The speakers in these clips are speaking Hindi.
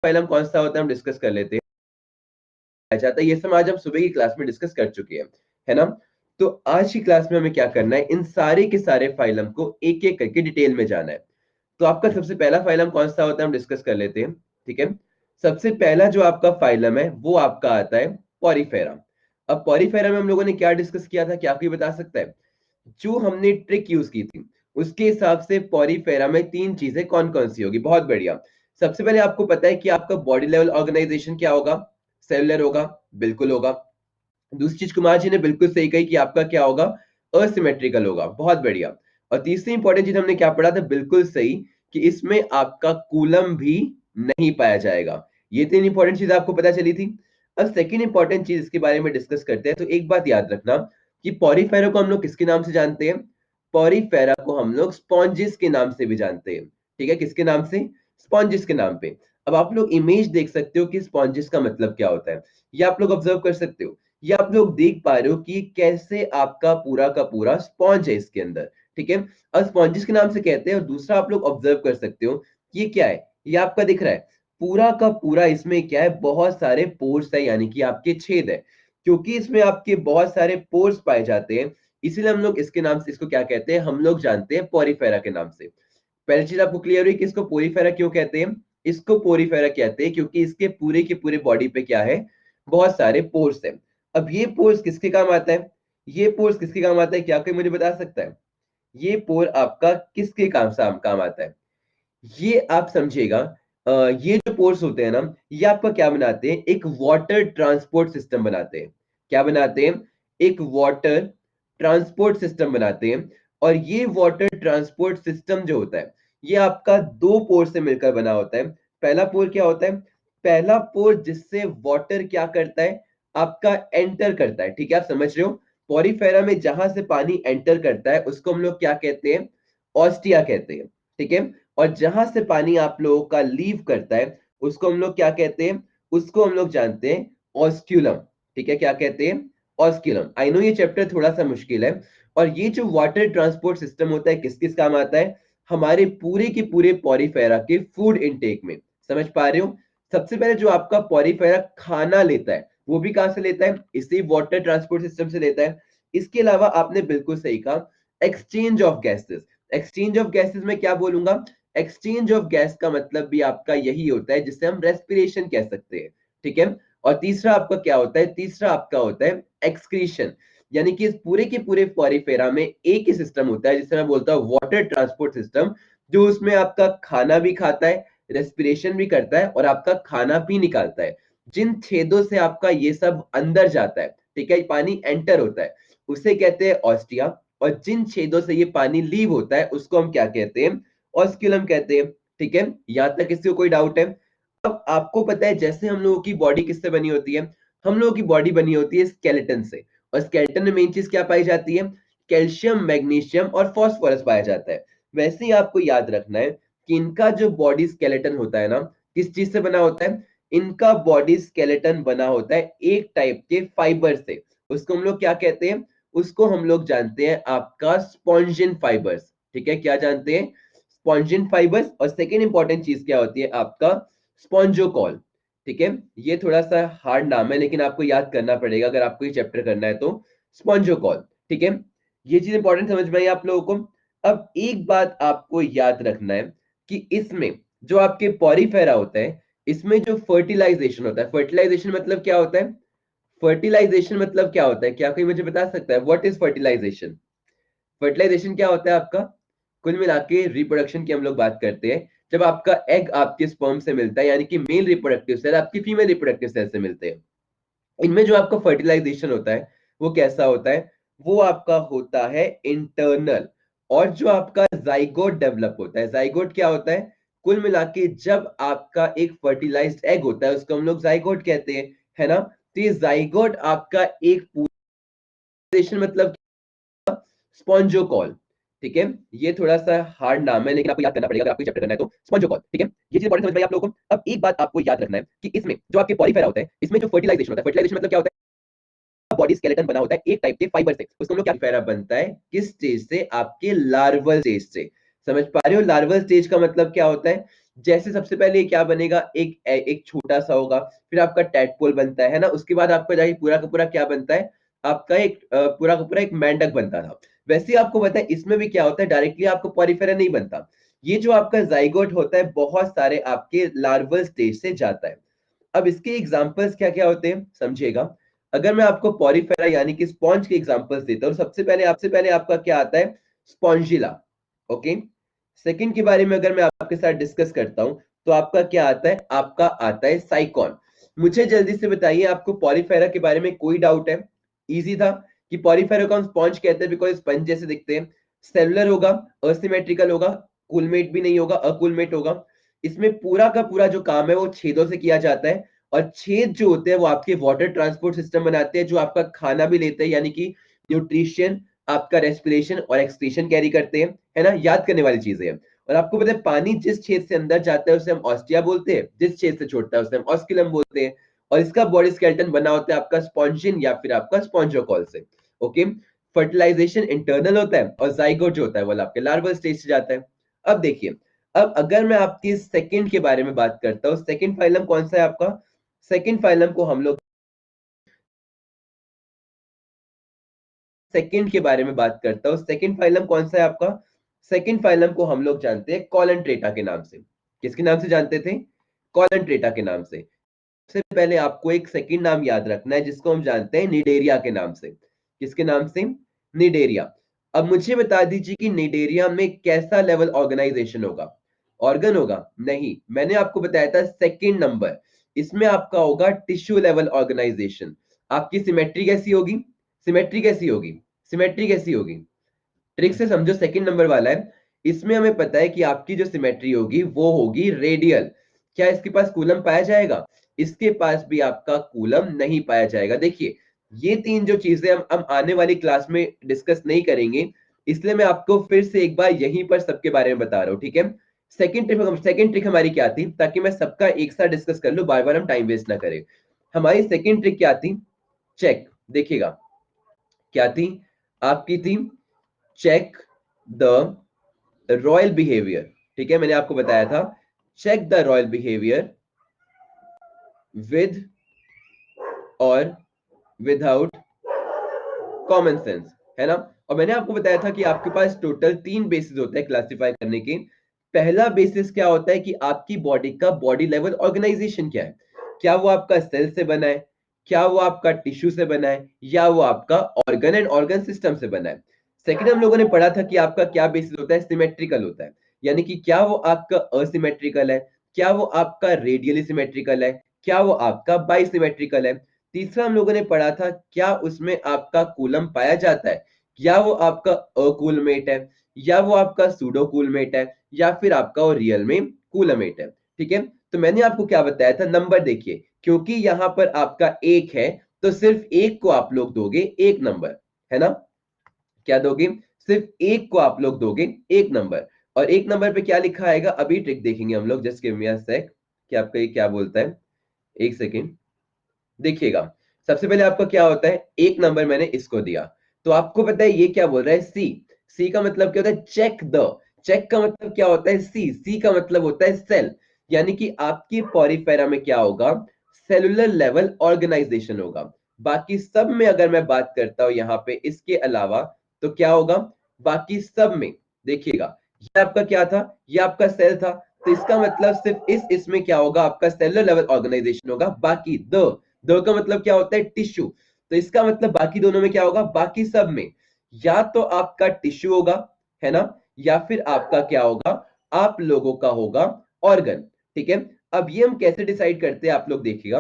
फाइलम कौन सा होता है हम डिस्कस कर लेते हैं। चाहता है ये सब आज हम सुबह की क्लास में डिस्कस कर चुके हैं, है ना। तो आज की क्लास में हमें क्या करना है, इन सारे के सारे फाइलम को एक एक करके डिटेल में जाना है। तो आपका सबसे पहला फाइलम कौन सा होता है हम डिस्कस कर लेते हैं, ठीक है। सबसे पहला जो आपका फाइलम है वो आपका आता है पॉरीफेरा। अब पॉरीफेरा में हम लोगों ने क्या डिस्कस किया था, क्या कोई बता सकता है? जो हमने ट्रिक यूज की थी उसके हिसाब से पॉरीफेरा में तीन चीजें कौन कौन सी होगी। बहुत बढ़िया। सबसे पहले आपको पता है कि आपका बॉडी लेवल ऑर्गेनाइजेशन क्या होगा, सेलुलर होगा, बिल्कुल होगा। दूसरी चीज कुमार जी ने बिल्कुल सही कही कि आपका क्या होगा, असिमेट्रिकल होगा, बहुत बढ़िया। और तीसरी इंपॉर्टेंट चीज हमने क्या पढ़ा था, बिल्कुल सही, कि इसमें आपका कूलम भी नहीं पाया जाएगा। ये तीन इंपॉर्टेंट चीज आपको पता चली थी। अब सेकंड इंपॉर्टेंट चीज इसके बारे में डिस्कस करते हैं। तो एक बात याद रखना कि पॉरीफेरा को हम लोग किसके नाम से जानते हैं, पॉरीफेरा को हम लोग स्पॉन्जिस के नाम से भी जानते हैं, ठीक है। किसके नाम से, स्पॉन्जिस के नाम पे। अब आप लोग इमेज देख सकते हो कि स्पॉन्जिस का मतलब क्या होता है, ये आप लोग ऑब्जर्व कर सकते हो। ये आप लोग देख पा रहे हो कि कैसे आपका पूरा का पूरा स्पॉन्ज है इसके अंदर, ठीक है। अब स्पॉन्जिस के नाम से कहते हैं। और दूसरा आप लोग ऑब्जर्व कर सकते हो कि ये क्या है, ये आपका दिख रहा है पूरा का पूरा, इसमें क्या है, बहुत सारे पोर्स है, यानी कि आपके छेद है। क्योंकि इसमें आपके बहुत सारे पोर्स पाए जाते हैं, इसीलिए हम लोग इसके नाम से इसको क्या कहते हैं, हम लोग जानते हैं पॉरीफेरा के नाम से। पहली चीज आपको क्लियर हुई कि इसको पोरीफेरा क्यों कहते हैं। इसको पोरीफेरा कहते हैं क्योंकि इसके पूरे के पूरे बॉडी पे क्या है, बहुत सारे पोर्स हैं। अब ये पोर्स किसके काम आता है, ये पोर्स किसके काम आता है, क्या कोई मुझे बता सकता है? ये पोर आपका किसके काम आता है, ये आप समझिएगा। ये जो पोर्स होते हैं ना, ये आपका क्या बनाते हैं, एक वाटर ट्रांसपोर्ट सिस्टम बनाते हैं। क्या बनाते हैं, एक वाटर ट्रांसपोर्ट सिस्टम बनाते हैं। और ये वाटर ट्रांसपोर्ट सिस्टम जो होता है, ये आपका दो पोर से मिलकर बना होता है। पहला पोर क्या होता है, पहला पोर जिससे वाटर क्या करता है, आपका एंटर करता है, ठीक है। आप समझ रहे हो, पॉरीफेरा में जहां से पानी एंटर करता है उसको हम लोग क्या कहते हैं, ऑस्टिया कहते हैं, ठीक है। और जहां से पानी आप लोगों का लीव करता है उसको हम लोग क्या कहते हैं, उसको हम लोग जानते हैं ऑस्क्यूलम, ठीक है। क्या कहते हैं, ऑस्क्यूलम। आई नो ये चैप्टर थोड़ा सा मुश्किल है। और ये जो वाटर ट्रांसपोर्ट सिस्टम होता है किस किस काम आता है, हमारे पूरे के पूरे पॉरीफेरा के फूड इनटेक में। समझ पा रहे हो, सबसे पहले जो आपका पॉरीफेरा खाना लेता है वो भी कहां से लेता है, इसी वाटर ट्रांसपोर्ट सिस्टम से लेता है। इसके अलावा आपने बिल्कुल सही कहा, exchange of gases. Exchange of gases में क्या बोलूंगा, एक्सचेंज ऑफ गैस का मतलब भी आपका यही होता है जिसे हम रेस्पिरेशन कह सकते हैं, ठीक है। और तीसरा आपका क्या होता है, तीसरा आपका होता है एक्सक्रीशन। यानी कि इस पूरे के पूरे पॉरीफेरा में एक ही सिस्टम होता है जिसे मैं बोलता हूँ वाटर ट्रांसपोर्ट सिस्टम, जो उसमें आपका खाना भी खाता है, रेस्पिरेशन भी करता है और आपका खाना भी निकालता है। जिन छेदों से आपका ये सब अंदर जाता है, ठीक है, पानी एंटर होता है, उसे कहते हैं ऑस्टिया। और जिन छेदों से ये पानी लीव होता है उसको हम क्या कहते हैं, ऑस्क्यूलम कहते हैं, ठीक है। यहां तक किसी को कोई डाउट है? अब आपको पता है जैसे हम लोगों की बॉडी किससे बनी होती है, हम लोगों की बॉडी बनी होती है स्केलेटन से। और स्केलेटन में मेन चीज क्या पाई जाती है, कैल्शियम, मैग्नीशियम और फास्फोरस पाया जाता है। वैसे ही आपको याद रखना है कि इनका जो बॉडी स्केलेटन होता है ना, किस चीज से बना होता है, इनका बॉडी स्केलेटन बना होता है एक टाइप के फाइबर से। उसको हम लोग क्या कहते हैं, उसको हम लोग जानते हैं आपका स्पॉन्जिन फाइबर्स, ठीक है। क्या जानते हैं, स्पॉन्जिन फाइबर्स। और सेकेंड इंपॉर्टेंट चीज क्या होती है, आपका स्पॉन्जोकॉल, ठीक है। ये थोड़ा सा हार्ड नाम है लेकिन आपको याद करना पड़ेगा अगर आपको ये चैप्टर करना है तो, स्पॉन्जोकॉल, ठीक है। ये चीज इंपॉर्टेंट समझ में आई आप लोगों को। अब एक बात आपको याद रखना है कि इसमें जो आपके पॉरीफेरा होता है, इसमें जो फर्टिलाइजेशन होता है, फर्टिलाइजेशन मतलब क्या होता है, फर्टिलाइजेशन मतलब क्या होता है, क्या कोई मुझे बता सकता है, व्हाट इज फर्टिलाइजेशन? फर्टिलाइजेशन क्या होता है आपका, कुल मिला के रिप्रोडक्शन की हम लोग बात करते हैं। जब आपका एग आपके स्पर्म से मिलता है, यानी कि मेल रिप्रोडक्टिव सेल आपकी फीमेल रिप्रोडक्टिव सेल से मिलते हैं, इनमें जो आपका फर्टिलाइजेशन होता है वो कैसा होता है, वो आपका होता है इंटरनल। और जो आपका जाइगोट डेवलप होता है, जाइगोट क्या होता है, कुल मिला के जब आपका एक फर्टिलाइज्ड एग होता है उसको हम लोग जाइगोट कहते हैं, है ना। तो ये जाइगोट आपका एक पूरा मतलब स्पॉन्जोकॉल, ठीक है। ये थोड़ा सा हार्ड नाम है लेकिन आपको याद करना पड़ेगा अगर आपको चैप्टर करना है तो, स्पॉन्जोकॉल, ठीक है। ये चीज इंपॉर्टेंट समझ में आई आप लोगों को। अब एक बात आपको याद रखना है कि इसमें जो आपके पॉलीफेरा होता है, इसमें जो फर्टिलाइजेशन होता है, फर्टिलाइजेशन मतलब क्या होता है, बॉडी स्केलेटन बना होता है एक टाइप के फाइबर से, उसको हम लोग क्या, फेरा बनता है किस स्टेज से, आपके लार्वल स्टेज से। समझ पा रहे हो, लार्वल स्टेज का मतलब क्या होता है, जैसे सबसे पहले क्या बनेगा, एक एक छोटा सा होगा, फिर आपका टैडपोल बनता है ना, उसके बाद आपका जाके पूरा का पूरा क्या बनता है, आपका एक पूरा का पूरा एक मेंढक बनता था। वैसे ही आपको पता है इसमें भी क्या होता है, डायरेक्टली आपको पॉलीफेरा नहीं बनता। ये जो आपका जाइगोट होता है बहुत सारे आपके लार्वल स्टेज से जाता है। अब इसके एग्जांपल्स क्या क्या होते हैं समझिएगा। अगर मैं आपको पॉलीफेरा यानी कि स्पॉन्ज के एग्जांपल्स देता हूँ, सबसे पहले आपका क्या आता है, स्पॉन्जिला। ओके, सेकंड के बारे में अगर मैं आपके साथ डिस्कस करता हूं, तो आपका क्या आता है, आपका आता है साइकॉन। मुझे जल्दी से बताइए, आपको पॉलीफेरा के बारे में कोई डाउट है? इजी था कि पॉलीफेरा को हम स्पॉन्ज कहते हैं बिकॉज स्पंज जैसे दिखते हैं। सेलुलर होगा, असिमेट्रिकल होगा, कूलमेट भी नहीं होगा, अकूलमेट होगा। इसमें पूरा का पूरा जो काम है वो छेदों से किया जाता है, और छेद जो होते हैं वो आपके वाटर ट्रांसपोर्ट सिस्टम बनाते हैं, जो आपका खाना भी लेते हैं, यानी कि न्यूट्रिशन, आपका रेस्पिरेशन और एक्सक्रीशन कैरी करते हैं, है ना, याद करने वाली चीजें हैं। और आपको पता है पानी जिस छेद से अंदर जाता है उसे हम ऑस्टिया बोलते हैं, जिस छेद से छोड़ता है उसे हम ऑस्कुलम बोलते हैं। और इसका बॉडी स्केलेटन बना होता है आपका स्पॉन्जिन या फिर आपका स्पॉन्जोकॉल से। ओके, फर्टिलाइजेशन इंटरनल होता है, और जाइगोट जो होता है वो आपके लार्वल स्टेज से जाता है। अब देखिए, अब अगर मैं आपके सेकंड के बारे में बात करता हूँ, सेकंड फाइलम कौन सा है आपका, सेकंड फाइलम को हम लोग सेकंड के बारे में बात करता हूं, सेकंड फाइलम कौन सा है आपका, सेकंड फाइलम को हम लोग जानते हैं कॉलंट्रेटा के नाम से। किसके नाम से जानते थे, कॉलंट्रेटा के नाम से। सबसे पहले आपको एक सेकंड नाम याद रखना है जिसको हम जानते हैं निडेरिया के नाम से। किसके नाम से, निडेरिया। अब मुझे बता दीजिए कि निडेरिया में कैसा लेवल ऑर्गेनाइजेशन होगा, ऑर्गन होगा नहीं, मैंने आपको बताया था सेकंड नंबर, इसमें आपका होगा टिश्यू लेवल ऑर्गेनाइजेशन। आपकी सिमेट्री कैसी होगी, सिमेट्री कैसी होगी, सिमेट्री कैसी होगी, ट्रिक से समझो, सेकंड नंबर वाला है। इसमें हमें पता है कि आपकी जो सिमेट्री होगी वो होगी रेडियल। क्या इसके पास कूलम पाया जाएगा, इसके पास भी आपका कूलम नहीं पाया जाएगा। देखिए, ये तीन जो चीजें हम आने वाली क्लास में डिस्कस नहीं करेंगे, इसलिए मैं आपको फिर से एक बार यहीं पर सबके बारे में बता रहा हूं, ठीक है। सेकंड ट्रिक हमारी क्या थी, ताकि मैं सबका एक साथ डिस्कस कर लूं, बार बार हम टाइम वेस्ट ना करें। हमारी सेकंड ट्रिक क्या थी, चेक, देखिएगा क्या थी, आपकी थी चेक द रॉयल बिहेवियर। ठीक है, मैंने आपको बताया था check the royal behaviour with और विदाउट कॉमन सेंस, है ना। और मैंने आपको बताया था कि आपके पास टोटल तीन बेसिस होते हैं क्लासिफाई करने के। पहला बेसिस क्या होता है कि आपकी बॉडी का बॉडी लेवल ऑर्गेनाइजेशन क्या है, क्या वो आपका सेल से बना है, क्या वो आपका टिश्यू से बना है, या वो आपका ऑर्गन एंड ऑर्गन सिस्टम से बना है। सेकंड हम लोगों ने पढ़ा था कि आपका क्या बेसिस होता है, सिमेट्रिकल होता है, यानी कि क्या वो आपका असिमेट्रिकल है, क्या वो आपका रेडियली सिमेट्रिकल है, क्या वो आपका बाइसिमेट्रिकल है। तीसरा हम लोगों ने पढ़ा था क्या उसमें आपका कूलम पाया जाता है, या वो आपका अकूलमेट है, या वो आपका सूडो कूलमेट है, या फिर आपका वो रियल में कूलमेट है। ठीक है, तो मैंने आपको क्या बताया था, नंबर देखिए, क्योंकि यहां पर आपका एक है तो सिर्फ एक को आप लोग दोगे एक नंबर, है ना। क्या दोगे, सिर्फ एक को आप लोग दोगे एक नंबर। और एक नंबर पे क्या लिखा आएगा, अभी ट्रिक देखेंगे हम लोग, जस्ट गिव मी अ सेक कि आपका ये क्या बोलता है, एक सेकेंड। देखिएगा, सबसे पहले आपका क्या होता है, एक नंबर मैंने इसको दिया, तो आपको पता है ये क्या बोल रहा है, सी। सी का मतलब क्या होता है, चेक द। चेक का मतलब क्या होता है, सी। सी का मतलब होता है सेल, यानी कि आपकी पॉरीफेरा में क्या होगा, सेलुलर लेवल ऑर्गेनाइजेशन होगा। बाकी सब में अगर मैं बात करता हूं यहाँ पे इसके अलावा, तो क्या होगा, बाकी सब में देखिएगा, ये आपका क्या था, ये आपका सेल था, तो इसका मतलब सिर्फ इसमें क्या होगा, आपका सेलुलर लेवल ऑर्गेनाइजेशन होगा। बाकी द का मतलब क्या होता है, टिश्यू, तो इसका मतलब बाकी दोनों में क्या होगा, बाकी सब में या तो आपका टिश्यू होगा, है ना, या फिर आपका क्या होगा, आप लोगों का होगा ऑर्गन। ठीक है, अब ये हम कैसे डिसाइड करते हैं, आप लोग देखिएगा।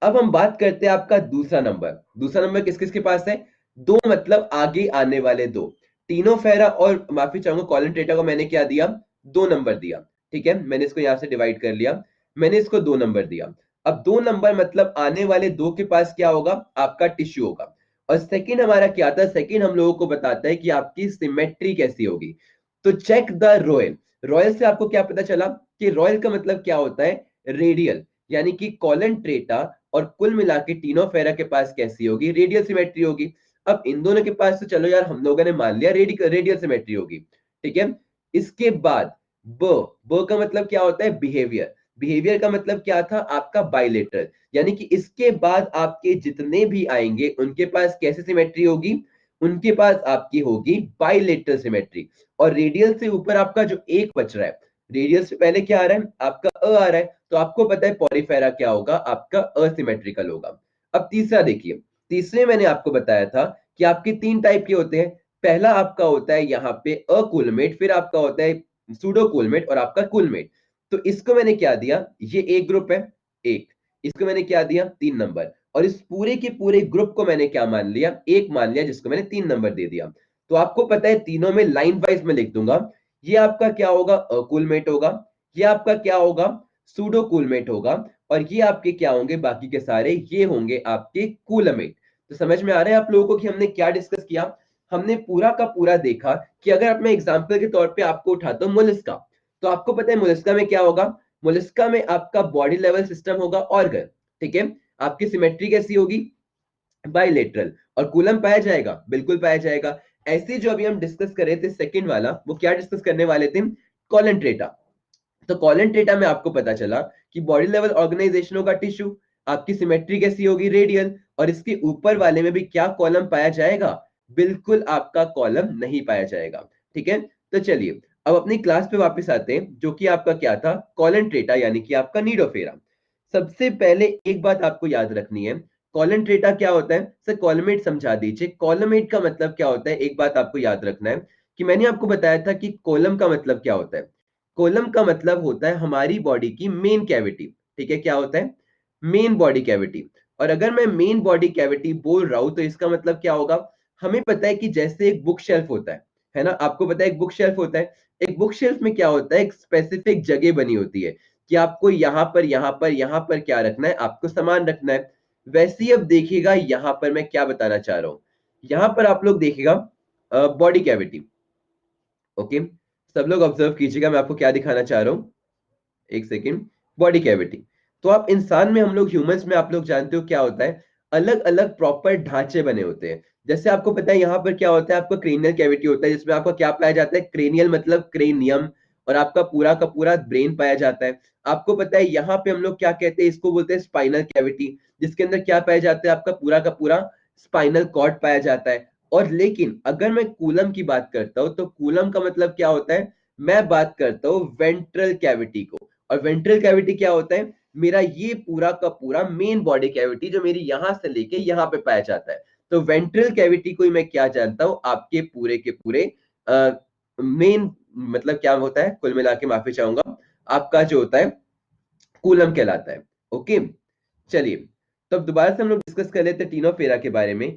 अब हम बात करते हैं आपका दूसरा नंबर। दूसरा नंबर किस किस के पास है, दो, मतलब आगे आने वाले दो। तीनों फेरा और माफी चाहूंगा कॉलंट्रेटा को मैंने क्या दिया, दो नंबर दिया। ठीक है, मैंने इसको यहां से डिवाइड कर लिया, मैंने इसको दो नंबर दिया। अब दो नंबर मतलब आने वाले दो के पास क्या होगा, आपका टिश्यू होगा। और सेकंड हमारा क्या था, सेकंड हम लोगों को बताता है कि आपकी सिमेट्री कैसी होगी। तो चेक द रॉयल, रॉयल से आपको क्या पता चला कि रॉयल का मतलब क्या होता है, रेडियल, यानी कि कॉलन ट्रेटा और कुल मिला के तीनों फेरा के पास कैसी होगी, रेडियल सिमेट्री होगी। अब इन दोनों के पास तो चलो यार हम लोगों ने मान लिया रेडियल सिमेट्री होगी। ठीक है, इसके बाद ब का मतलब क्या होता है? बिहेवियर। बिहेवियर का मतलब क्या था? आपका बाइलेटरल, यानी कि इसके बाद आपके जितने भी आएंगे उनके पास कैसे सिमेट्री होगी? उनके पास आपकी होगी बाइलेटरल सिमेट्री। और रेडियल से ऊपर आपका जो एक बच रहा है, रेडियल से पहले क्या आ रहा है? आपका अ आ रहा है, तो आपको पता है पॉलीफेरा क्या होगा? आपका असिमेट्रिकल होगा। अब तीसरा देखिए, तीसरे मैंने आपको बताया था कि आपके तीन टाइप के होते हैं। पहला आपका होता है यहाँ पे अकूलमेट, फिर आपका होता है सूडो कूलमेट और आपका कूलमेट। तो इसको मैंने क्या दिया? ये एक ग्रुप है, एक। इसको मैंने क्या दिया? 3 नंबर। और इस पूरे के पूरे ग्रुप को मैंने क्या मान लिया? एक मान लिया, जिसको मैंने 3 नंबर दे दिया। तो आपको पता है तीनों में लाइन वाइज में लिख दूंगा। ये आपका क्या होगा? अकूलमेट होगा। ये आपका क्या होगा? सूडो कूलमेट होगा। और ये आपके क्या होंगे? बाकी के सारे ये होंगे आपके कूलमेट। तो समझ में आ रहा है आप लोगों को कि हमने क्या डिस्कस किया? हमने पूरा का पूरा देखा कि अगर मैं एग्जांपल के तौर पे आपको उठाता हूँ मोलस्का, तो आपको पता है मोलस्का में क्या होगा? मोलस्का में आपका बॉडी लेवल सिस्टम होगा ऑर्गन, ठीक है। आपकी सिमेट्री कैसी होगी? बाइलेटरल। और कूलम पाया जाएगा? बिल्कुल पाया जाएगा। ऐसे जो अभी हम डिस्कस कर रहे थे सेकंड वाला, वो क्या डिस्कस करने वाले थे? कॉलन ट्रेटा। तो कॉलन ट्रेटा में आपको पता चला कि बॉडी लेवल ऑर्गेनाइजेशन होगा टिश्यू, आपकी सिमेट्री कैसी होगी? रेडियल। और इसके ऊपर वाले में भी क्या कॉलम पाया जाएगा? बिल्कुल आपका कॉलम नहीं पाया जाएगा, ठीक है। तो चलिए अब अपनी क्लास पे वापस आते हैं, जो कि आपका क्या था? कॉलन ट्रेटा, यानी कि आपका नीडोफेरा। सबसे पहले एक बात आपको याद रखनी है, कॉलन ट्रेटा क्या होता है? सर कॉलमेट समझा दीजिए। कॉलमेट का मतलब क्या होता है? एक बात आपको याद रखना है कि मैंने आपको बताया था कि कॉलम का मतलब क्या होता है। कोलम का मतलब होता है हमारी बॉडी की मेन कैविटी, ठीक है। क्या होता है? Main body cavity. और अगर मैं मेन बॉडी कैविटी बोल रहा हूं तो इसका मतलब क्या होगा? हमें पता है कि जैसे एक बुक शेल्फ होता है ना, आपको पता है एक बुक शेल्फ होता है। एक बुक शेल्फ में क्या होता है? एक स्पेसिफिक जगह बनी होती है कि आपको यहाँ पर यहाँ पर यहाँ पर क्या रखना है? आपको सामान रखना है। वैसे ही अब देखिएगा यहाँ पर मैं क्या बताना चाह रहा हूँ। यहाँ पर आप लोग देखिएगा बॉडी कैविटी, ओके। सब लोग ऑब्जर्व कीजिएगा मैं आपको क्या दिखाना चाह रहा हूँ। एक सेकेंड। Body cavity. तो आप इंसान में, हम लोग ह्यूमंस में, आप लोग जानते हो क्या होता है? अलग अलग प्रॉपर ढांचे बने होते हैं। जैसे आपको पता है यहाँ पर क्या होता है? आपका क्रेनियल कैविटी होता है, जिसमें आपका क्या पाया जाता है? क्रेनियल मतलब क्रेनियम। और आपका पूरा का पूरा ब्रेन पाया जाता है। आपको पता है यहाँ पे हम लोग क्या कहते हैं? इसको बोलते हैं स्पाइनल कैविटी, जिसके अंदर क्या पाया जाता है? आपका पूरा का पूरा स्पाइनल कॉर्ड पाया जाता है। और लेकिन अगर मैं कूलम की बात करता हूं तो कूलम का मतलब क्या होता है? मैं बात करता हूं वेंट्रल कैविटी को। और वेंट्रल कैविटी क्या होता है? मेरा ये पूरा का पूरा मेन बॉडी कैविटी जो मेरी यहां से लेके यहां पे पाया जाता है। तो वेंट्रल कैविटी को ही मैं क्या जानता हूं? आपके पूरे के पूरे मेन, मतलब क्या होता है? कुल मिला के माफी चाहूंगा, आपका जो होता है कूलम कहलाता है। ओके, चलिए। तो अब दोबारा से हम लोग डिस्कस कर लेते हैं टीनो फेरा के बारे में।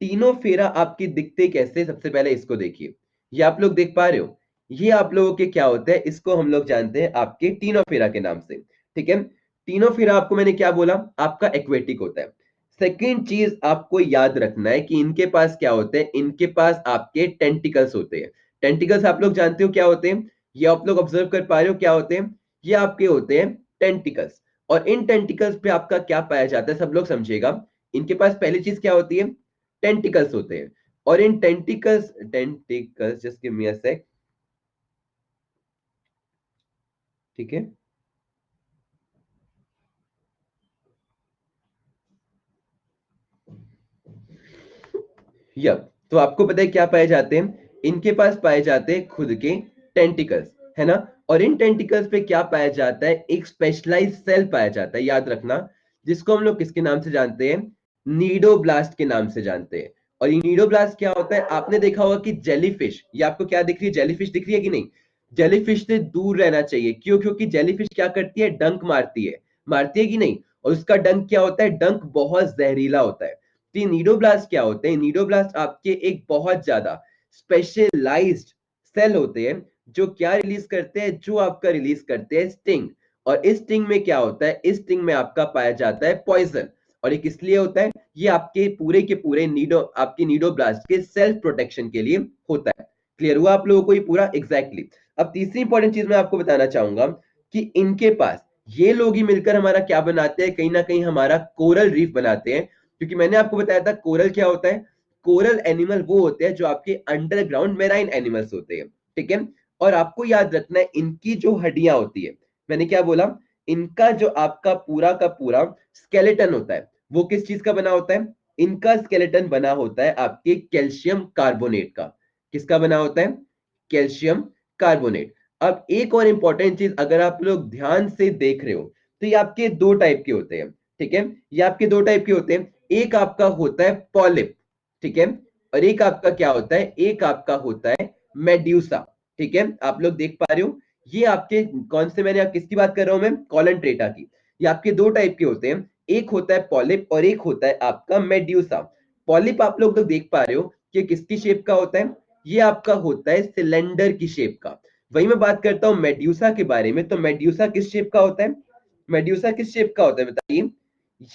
टीनो फेरा आपके दिखते कैसे? सबसे पहले इसको देखिए। ये आप लोग देख पा रहे हो? ये आप लोगों के क्या होता है? इसको हम लोग जानते हैं आपके टीनो फेरा के नाम से, ठीक है। टीनो फेरा आपको मैंने क्या बोला? आपका एक्वेटिक होता है। सेकेंड चीज आपको याद रखना है कि इनके पास क्या होते हैं? इनके पास आपके टेंटिकल्स होते हैं। टेंटिकल्स आप लोग जानते हो क्या होते हैं? ये आप लोग ऑब्जर्व कर पा रहे हो क्या होते हैं? ये आपके होते हैं टेंटिकल्स। और इन टेंटिकल्स पे आपका क्या पाया जाता है? सब लोग समझिएगा। इनके पास पहली चीज क्या होती है? टेंटिकल्स होते हैं। और इन tentacles tentacles just give me a sec, ठीक है। यप, तो आपको पता है क्या पाए जाते हैं? इनके पास पाए जाते हैं खुद के टेंटिकल्स, है ना। और इन टेंटिकल्स पे क्या पाया जाता है? एक स्पेशलाइज्ड सेल पाया जाता है, याद रखना, जिसको हम लोग किसके नाम से जानते हैं? नीडोब्लास्ट के नाम से जानते हैं। और ये नीडोब्लास्ट क्या होता है? आपने देखा होगा कि जेलीफिश, ये आपको क्या दिख रही है? जेलीफिश दिख रही है कि नहीं? जेलीफिश से दूर रहना चाहिए। क्यों? क्योंकि जेलीफिश क्या करती है? डंक मारती है। मारती है कि नहीं? और उसका डंक क्या होता है? डंक बहुत जहरीला होता है। तो ये नीडोब्लास्ट क्या होते हैं? नीडोब्लास्ट आपके एक बहुत ज्यादा स्पेशलाइज्ड सेल होते हैं, जो क्या रिलीज करते हैं? जो आपका रिलीज करते हैं स्टिंग। और इस स्टिंग में क्या होता है? इस स्टिंग में आपका पाया जाता है पॉइजन। और ये किस लिए होता है? ये आपके पूरे के पूरे आपकी नीडोब्लास्ट के सेल्फ प्रोटेक्शन के लिए होता है। क्लियर हुआ आप लोगों को ये पूरा? एग्जैक्टली अब तीसरी इंपॉर्टेंट चीज मैं आपको बताना चाहूंगा कि इनके पास ये लोग ही मिलकर हमारा क्या बनाते हैं? कहीं ना कहीं हमारा कोरल रीफ बनाते हैं। क्योंकि मैंने आपको बताया था कोरल क्या होता है? कोरल एनिमल वो होते हैं जो आपके अंडरग्राउंड मेराइन एनिमल्स होते हैं, ठीक है। और आपको याद रखना है इनकी जो हड्डियां होती है, मैंने क्या बोला, इनका जो आपका पूरा का पूरा स्केलेटन होता है वो किस चीज का बना होता है, इनका स्केलेटन बना होता है आपके कैल्शियम कार्बोनेट का। किसका बना होता है, कैल्शियम कार्बोनेट। अब एक और इंपॉर्टेंट चीज अगर आप लोग ध्यान से देख रहे हो तो ये आपके दो टाइप के होते हैं, ठीक है, ये आपके दो टाइप के होते हैं। एक आपका होता है पॉलिप, ठीक है, और एक आपका क्या होता है, एक आपका होता है मेड्यूसा, ठीक है। आप लोग देख पा रहे हो ये आपके कौन से, मैंने किसकी बात कर रहा हूं मैं, कॉलंट्रेटा की। ये आपके दो टाइप के होते हैं, एक होता है पॉलिप और एक होता है आपका मेड्यूसा। पॉलिप आप लोग तो देख पा रहे हो कि किसकी शेप का होता है, ये आपका होता है सिलेंडर की शेप का। वही मैं बात करता हूं मेड्यूसा के बारे में, तो मेड्यूसा किस शेप का होता है, मेड्यूसा किस शेप का होता है बताइए,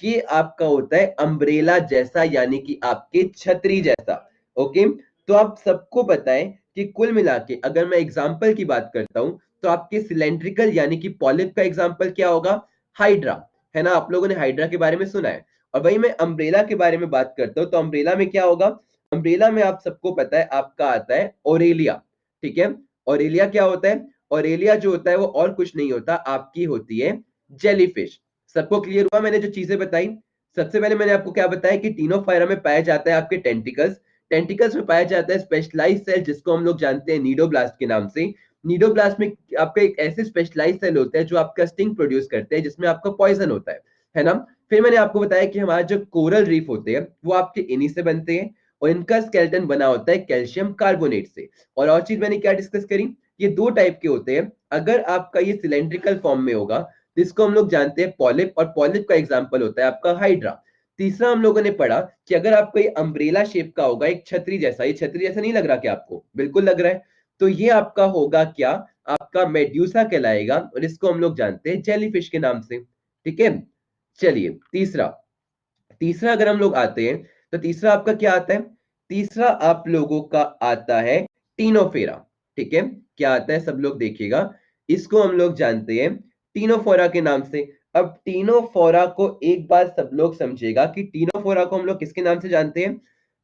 ये आपका होता है अम्ब्रेला जैसा, यानी कि आपके छतरी जैसा। ओके, तो आप सबको पता है कि कुल मिला के अगर मैं एग्जाम्पल की बात करता हूं तो आपके सिलेंड्रिकल यानी कि पॉलिप का एग्जाम्पल क्या होगा, हाइड्रा, है ना, आप लोगों ने हाइड्रा के बारे में सुना है। और वही मैं अम्ब्रेला के बारे में बात करता हूं तो अम्ब्रेला में क्या होगा, अम्ब्रेला में आप सबको पता है आपका आता है ओरेलिया, ठीक है। ओरेलिया क्या होता है, ओरेलिया जो होता है वो और कुछ नहीं होता, आपकी होती है जेलीफिश। सबको क्लियर हुआ मैंने जो चीजें बताई। सबसे पहले मैंने आपको क्या बताया कि टीनोफायरा में पाया जाता है आपके टेंटिकल्स, टेंटिकल्स में पाया जाता है स्पेशलाइज सेल जिसको हम लोग जानते हैं नीडोब्लास्ट के नाम से। नीडोब्लास्ट में आपका एक ऐसे स्पेशलाइज सेल होते हैं जो आपका स्टिंग प्रोड्यूस करते हैं जिसमें आपका पॉइजन होता है ना। फिर मैंने आपको बताया कि हमारा जो कोरल रीफ होते हैं वो आपके इन्हीं से बनते हैं और इनका स्केलेटन बना होता है कैल्शियम कार्बोनेट से। और चीज मैंने क्या डिस्कस करी, ये दो टाइप के होते हैं, अगर आपका ये सिलेंड्रिकल फॉर्म में होगा तो इसको हम लोग जानते हैं पॉलिप, और पॉलिप का एग्जांपल होता है आपका हाइड्रा। तीसरा हम लोगों ने पढ़ा कि अगर आपका ये अम्ब्रेला शेप का होगा, एक छतरी जैसा, ये छतरी जैसा नहीं लग रहा क्या आपको, बिल्कुल लग रहा है, तो ये आपका होगा क्या, आपका मेड्यूसा कहलाएगा और इसको हम लोग जानते हैं जेलीफिश के नाम से, ठीक है। चलिए तीसरा, तीसरा अगर हम लोग आते हैं तो तीसरा आपका क्या आता है, तीसरा आप लोगों का आता है टीनोफेरा, ठीक है। क्या आता है सब लोग देखिएगा, इसको हम लोग जानते हैं टीनोफोरा के नाम से। अब टीनोफोरा को एक बार सब लोग समझेगा कि टीनोफोरा को हम लोग किसके नाम से जानते हैं,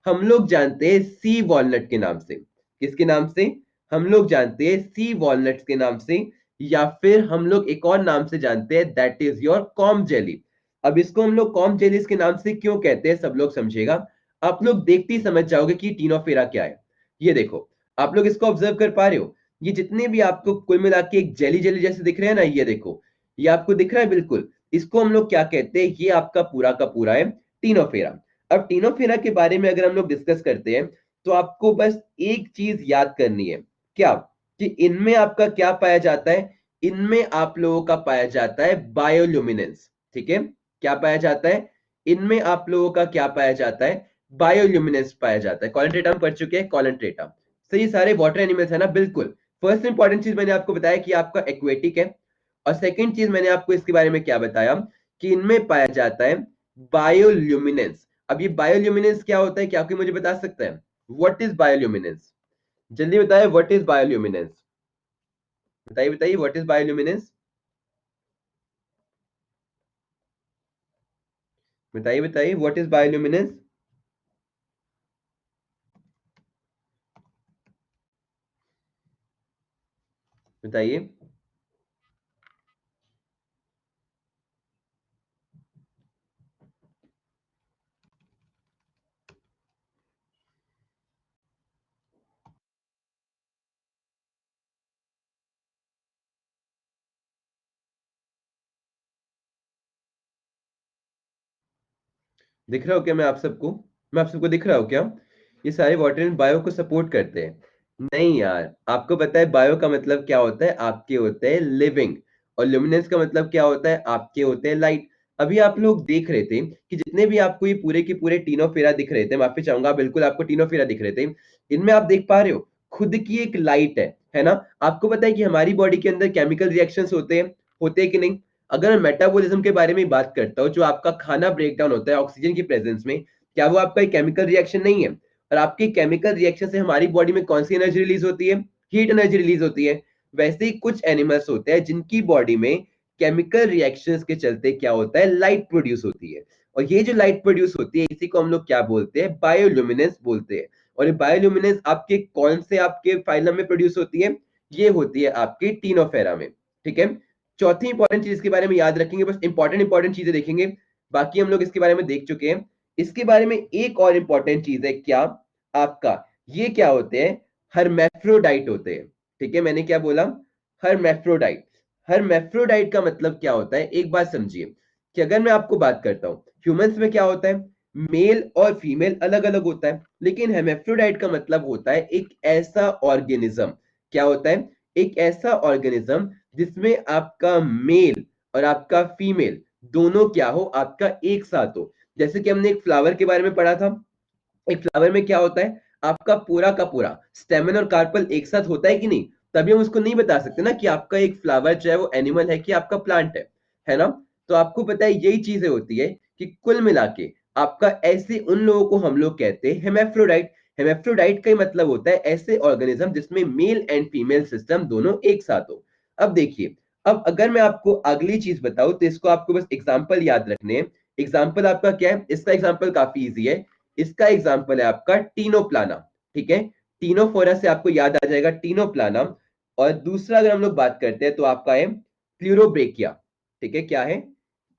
हम लोग जानते हैं सी वॉलनट के नाम से। किसके नाम से, हम लोग जानते हैं सी वॉलनट के नाम से, या फिर हम लोग एक और नाम से जानते हैं that is your com jelly. अब इसको हम लोग कॉम जेलिस के नाम से क्यों कहते हैं सब लोग समझेगा, आप लोग देखते ही समझ जाओगे कि टीनोफेरा क्या है। ये देखो, आप लोग इसको ऑब्जर्व कर पा रहे हो, ये जितने भी आपको कुल मिला के एक जेली जेली जैसे दिख रहे हैं ना, ये देखो, ये आपको दिख रहा है बिल्कुल, इसको हम लोग क्या कहते हैं, ये आपका पूरा का पूरा है टीनोफेरा। अब टीनोफेरा के बारे में अगर हम लोग डिस्कस करते हैं तो आपको बस एक चीज याद करनी है, क्या, कि इनमें आपका क्या पाया जाता है, इनमें आप लोगों का पाया जाता है बायोल्यूमिनेंस, ठीक है। क्या पाया जाता है, इनमें आप लोगों का क्या पाया जाता है, बायोल्यूमिनेंस पाया जाता है। कॉलंट्रेटा हम पढ़ चुके हैं, कॉलंट्रेटा से ये सारे वाटर एनिमल्स है ना, बिल्कुल। फर्स्ट इंपॉर्टेंट चीज मैंने आपको बताया कि आपका एक्वेटिक है, और सेकंड चीज मैंने आपको इसके बारे में क्या बताया कि इनमें पाया जाता है बायोल्यूमिनेंस। अब ये बायोल्यूमिनेंस क्या होता है, क्या कोई मुझे बता सकता है, व्हाट इज बायोल्यूमिनेंस, जल्दी बताइए, व्हाट इज बायोल्यूमिनेंस, बताइए बताइए, व्हाट इज बायोल्यूमिनेंस, बताइए बताइए, व्हाट इज बायोल्यूमिनेंस, बताइए। दिख रहा हो क्या मैं आप सबको, मैं आप सबको दिख रहा हूँ क्या, ये सारे वाटर एंड बायो को सपोर्ट करते हैं। नहीं यार, आपको पता है बायो का मतलब क्या होता है, आपके होते हैं लिविंग, और ल्यूमिनेंस का मतलब क्या होता है, आपके होते हैं लाइट। अभी आप लोग देख रहे थे कि जितने भी आपको ये पूरे के पूरे टीनोफेरा दिख रहे थे, माफी चाहूंगा, बिल्कुल आपको टीनोफेरा दिख रहे थे, इनमें आप देख पा रहे हो खुद की एक लाइट है ना। आपको पता है कि हमारी बॉडी के अंदर केमिकल रिएक्शंस होते हैं कि नहीं। अगर मैं मेटाबॉलिज्म के बारे में बात करता हूँ, जो आपका खाना ब्रेक डाउन होता है ऑक्सीजन की प्रेजेंस में, क्या वो आपका एक केमिकल रिएक्शन नहीं है, और आपके केमिकल रिएक्शन से हमारी बॉडी में कौन सी एनर्जी रिलीज होती है, हीट एनर्जी रिलीज होती है। वैसे ही कुछ एनिमल्स होते हैं जिनकी बॉडी में केमिकल रिएक्शंस के चलते क्या होता है, लाइट प्रोड्यूस होती है, और ये जो लाइट प्रोड्यूस होती है इसी को हम लोग क्या बोलते हैं, बायोल्यूमिनेंस बोलते हैं। और ये बायोल्यूमिनेंस आपके कौन से आपके फाइलम में प्रोड्यूस होती है, ये होती है आपकी टीनोफेरा में। ठीक है, चौथी इंपॉर्टेंट चीज इसके बारे में याद रखेंगे, बस इंपॉर्टेंट चीजें देखेंगे, बाकी हम लोग इसके बारे में देख चुके हैं। इसके बारे में एक और इंपॉर्टेंट चीज है, क्या आपका ये क्या होते हैं, हर्मैफ्रोडाइट होते हैं। ठीक है, मैंने क्या बोला, हर्मैफ्रोडाइट। हर्मैफ्रोडाइट का मतलब क्या होता है, एक बात समझिए कि अगर मैं आपको बात करता हूं ह्यूमंस में क्या होता है, मेल और फीमेल अलग अलग होता है, लेकिन हेमेफ्रोडाइट का मतलब होता है एक ऐसा ऑर्गेनिज्म, क्या होता है, एक ऐसा ऑर्गेनिज्म जिसमें आपका मेल और आपका फीमेल दोनों क्या हो, आपका एक साथ हो। जैसे कि हमने एक फ्लावर के बारे में पढ़ा था, एक फ्लावर में क्या होता है, आपका पूरा का पूरा स्टेमन और कार्पल एक साथ होता है कि नहीं, तभी हम उसको नहीं बता सकते ना कि आपका एक फ्लावर जो है वो एनिमल है कि आपका प्लांट है ना। तो आपको पता है यही चीजें होती है कि कुल मिला के आपका ऐसे उन लोगों को हम लोग कहते हैं हेमेफ्रोडाइट। हेमेफ्रोडाइट का ही मतलब होता है ऐसे ऑर्गेनिज्म जिसमें मेल एंड फीमेल सिस्टम दोनों एक साथ हो। अब देखिए, अब अगर मैं आपको अगली चीज बताऊं तो इसको आपको बस एग्जाम्पल याद रखने हैं। एग्जाम्पल आपका क्या है, इसका एग्जाम्पल काफी इजी है। इसका एग्जाम्पल है आपका टीनोप्लाना। ठीक है, टीनोफोरा से आपको याद आ जाएगा टीनोप्लाना। और दूसरा अगर हम लोग बात करते हैं तो आपका है प्लूरोब्रेकिया। ठीक है, क्या है,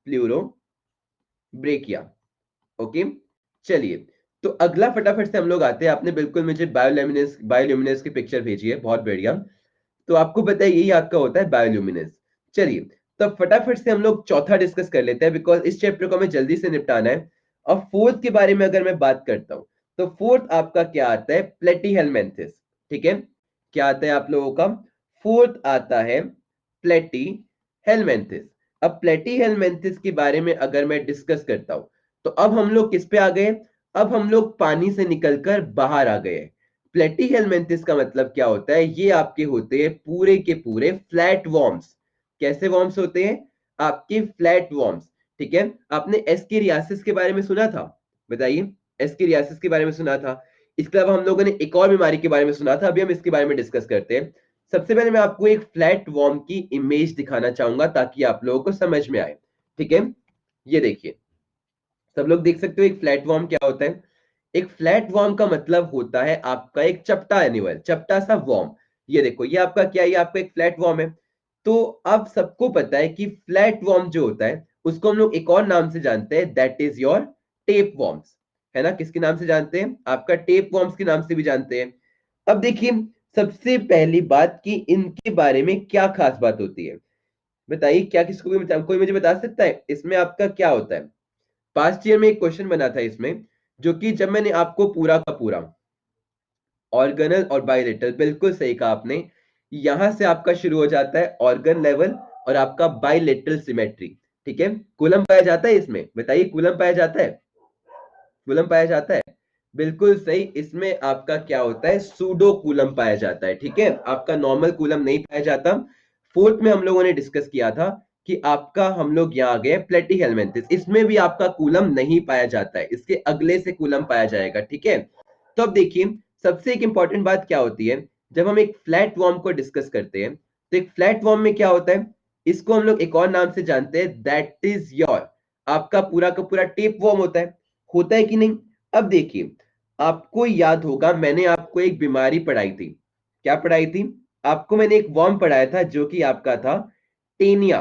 प्लूरोब्रेकिया। ओके, चलिए, तो अगला फटाफट से हम लोग आते हैं। आपने बिल्कुल मुझे बायोल्यूमिनेस की पिक्चर भेजी है, बहुत बढ़िया। तो आपको पता है यही आपका होता है बायोल्यूमिनेस। चलिए, तो फटाफट से हम लोग चौथा डिस्कस कर लेते हैं, बिकॉज इस चैप्टर को हमें जल्दी से निपटाना है। और फोर्थ के बारे में अगर मैं बात करता हूं तो फोर्थ आपका क्या आता है, प्लेटीहेलमिन्थेस। ठीक है, क्या आता है आप लोगों का, फोर्थ आता है प्लेटीहेलमिन्थेस। अब प्लेटीहेलमिन्थेस के बारे में अगर मैं डिस्कस करता हूं तो अब हम लोग किस पे आ गए, अब हम लोग पानी से निकलकर बाहर आ गए। प्लेटीहेलमिन्थेस का मतलब क्या होता है, ये आपके होते हैं पूरे के पूरे फ्लैट वॉर्म्स। कैसे वॉर्म्स होते हैं, आपके फ्लैट वॉर्म्स। ठीक है, आपने एस्केरियासिस के बारे में सुना था, बताइए, एस्केरियासिस के बारे में सुना था। इसके अलावा हम लोगों ने एक और बीमारी के बारे में सुना था, अभी हम इसके बारे में डिस्कस करते हैं। सबसे पहले मैं आपको एक फ्लैट वॉर्म की इमेज दिखाना चाहूंगा ताकि आप लोगों को समझ में आए। ठीक है, ये देखिए, सब लोग देख सकते हो एक फ्लैट वॉर्म क्या होता है। एक फ्लैट वॉर्म का मतलब होता है आपका एक चपटा एनिमल, चपटा सा वॉर्म। ये देखो, ये आपका क्या है, ये आपका एक फ्लैट वॉर्म है। तो अब सबको पता है कि फ्लैट वॉर्म जो होता है उसको हम लोग एक और नाम से जानते हैं, that is your tape worms. है ना, किसके नाम से जानते हैं, आपका टेप वॉर्म्स के नाम से भी जानते हैं। अब देखिए, सबसे पहली बात कि इनके बारे में क्या खास बात होती है, बताइए, क्या किसको कोई मुझे बता सकता है इसमें आपका क्या होता है। पास्ट ईयर में एक क्वेश्चन बना था इसमें, जो कि जब मैंने आपको पूरा का पूरा ऑर्गेनल और बायलेटरल, बिल्कुल सही कहा आपने, यहां से आपका शुरू हो जाता है ऑर्गन लेवल और आपका बायलेटरल सिमेट्री। ठीक है, कूलम पाया जाता है इसमें, बताइए, कूलम पाया जाता है, कूलम पाया जाता है, बिल्कुल सही। इसमें आपका क्या होता है, सूडो कूलम पाया जाता है। ठीक है, आपका नॉर्मल कूलम नहीं पाया जाता। फोर्थ में हम लोगों ने डिस्कस किया था कि आपका हम लोग यहाँ आ गए प्लेटीहेलमिन्थेस, इसमें भी आपका कूलम नहीं पाया जाता है, इसके अगले से कूलम पाया जाएगा। ठीक है, तो अब देखिए, सबसे एक इंपॉर्टेंट बात क्या होती है, जब हम एक फ्लैट वॉर्म को डिस्कस करते हैं तो एक फ्लैट वॉर्म में क्या होता है, इसको हम लोग एक और नाम से जानते हैं, दैट इज योर आपका पूरा का पूरा टेप वॉर्म होता है कि नहीं। अब देखिए, आपको याद होगा मैंने आपको एक बीमारी पढ़ाई थी, क्या पढ़ाई थी, आपको मैंने एक वॉर्म पढ़ाया था जो कि आपका था टेनिया।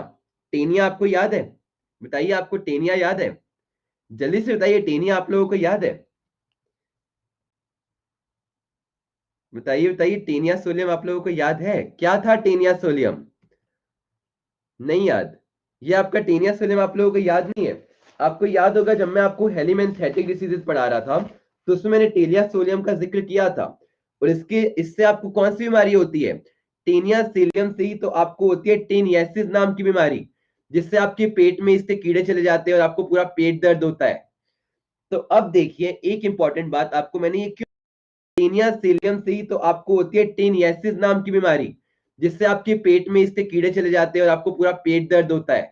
टेनिया आपको याद है, बताइए, आपको टेनिया याद है, जल्दी से बताइए, टेनिया आप लोगों को याद है, बताइए बताइए, टेनिया सोलियम आप लोगों को याद है, क्या था टेनिया सोलियम, नहीं याद, ये आपका टेनिया सोलियम आप लोगों को याद नहीं है। आपको याद होगा जब मैं आपको हेलिमेंथेटिक डिसीजेज पढ़ा रहा था तो उसमें मैंने टेनिया सोलियम का जिक्र किया था। और इससे आपको कौन सी बीमारी होती है, टेनिया सोलियम से ही तो आपको होती है टेनियासिस नाम की बीमारी, जिससे आपके पेट में इससे कीड़े चले जाते हैं और आपको पूरा पेट दर्द होता है। तो अब देखिए, एक इंपॉर्टेंट बात आपको मैंने ये क्यों, टेनिया सीलियम से ही तो आपको होती है टेनियासिस नाम की बीमारी, जिससे आपके पेट में इससे कीड़े चले जाते हैं और आपको पूरा पेट दर्द होता है।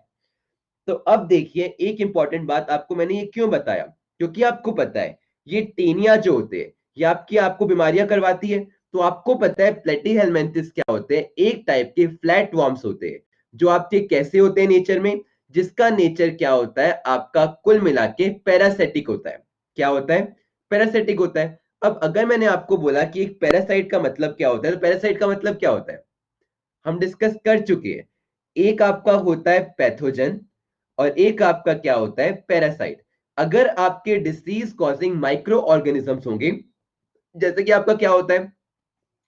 तो अब देखिए, एक इंपॉर्टेंट बात आपको मैंने ये क्यों बताया, क्योंकि आपको पता है ये टेनिया जो होते हैं ये आपको बीमारियां करवाती है। तो आपको पता है प्लेटीहेलमिन्थेस क्या होते हैं, एक टाइप के फ्लैट वॉर्म्स होते हैं, जो आपके कैसे होते हैं नेचर में, जिसका नेचर क्या होता है, आपका कुल मिला के पैरासिटिक होता है। क्या होता है, पैरासिटिक होता है। अब अगर मैंने आपको बोला कि एक पैरासाइट का मतलब क्या होता है, तो पैरासाइट का मतलब क्या होता है, हम डिस्कस कर चुके हैं। एक आपका होता है पैथोजन और एक आपका क्या होता है पैरासाइट। अगर आपके डिसीज कॉजिंग माइक्रो ऑर्गेनिजम्स होंगे, जैसे कि आपका क्या होता है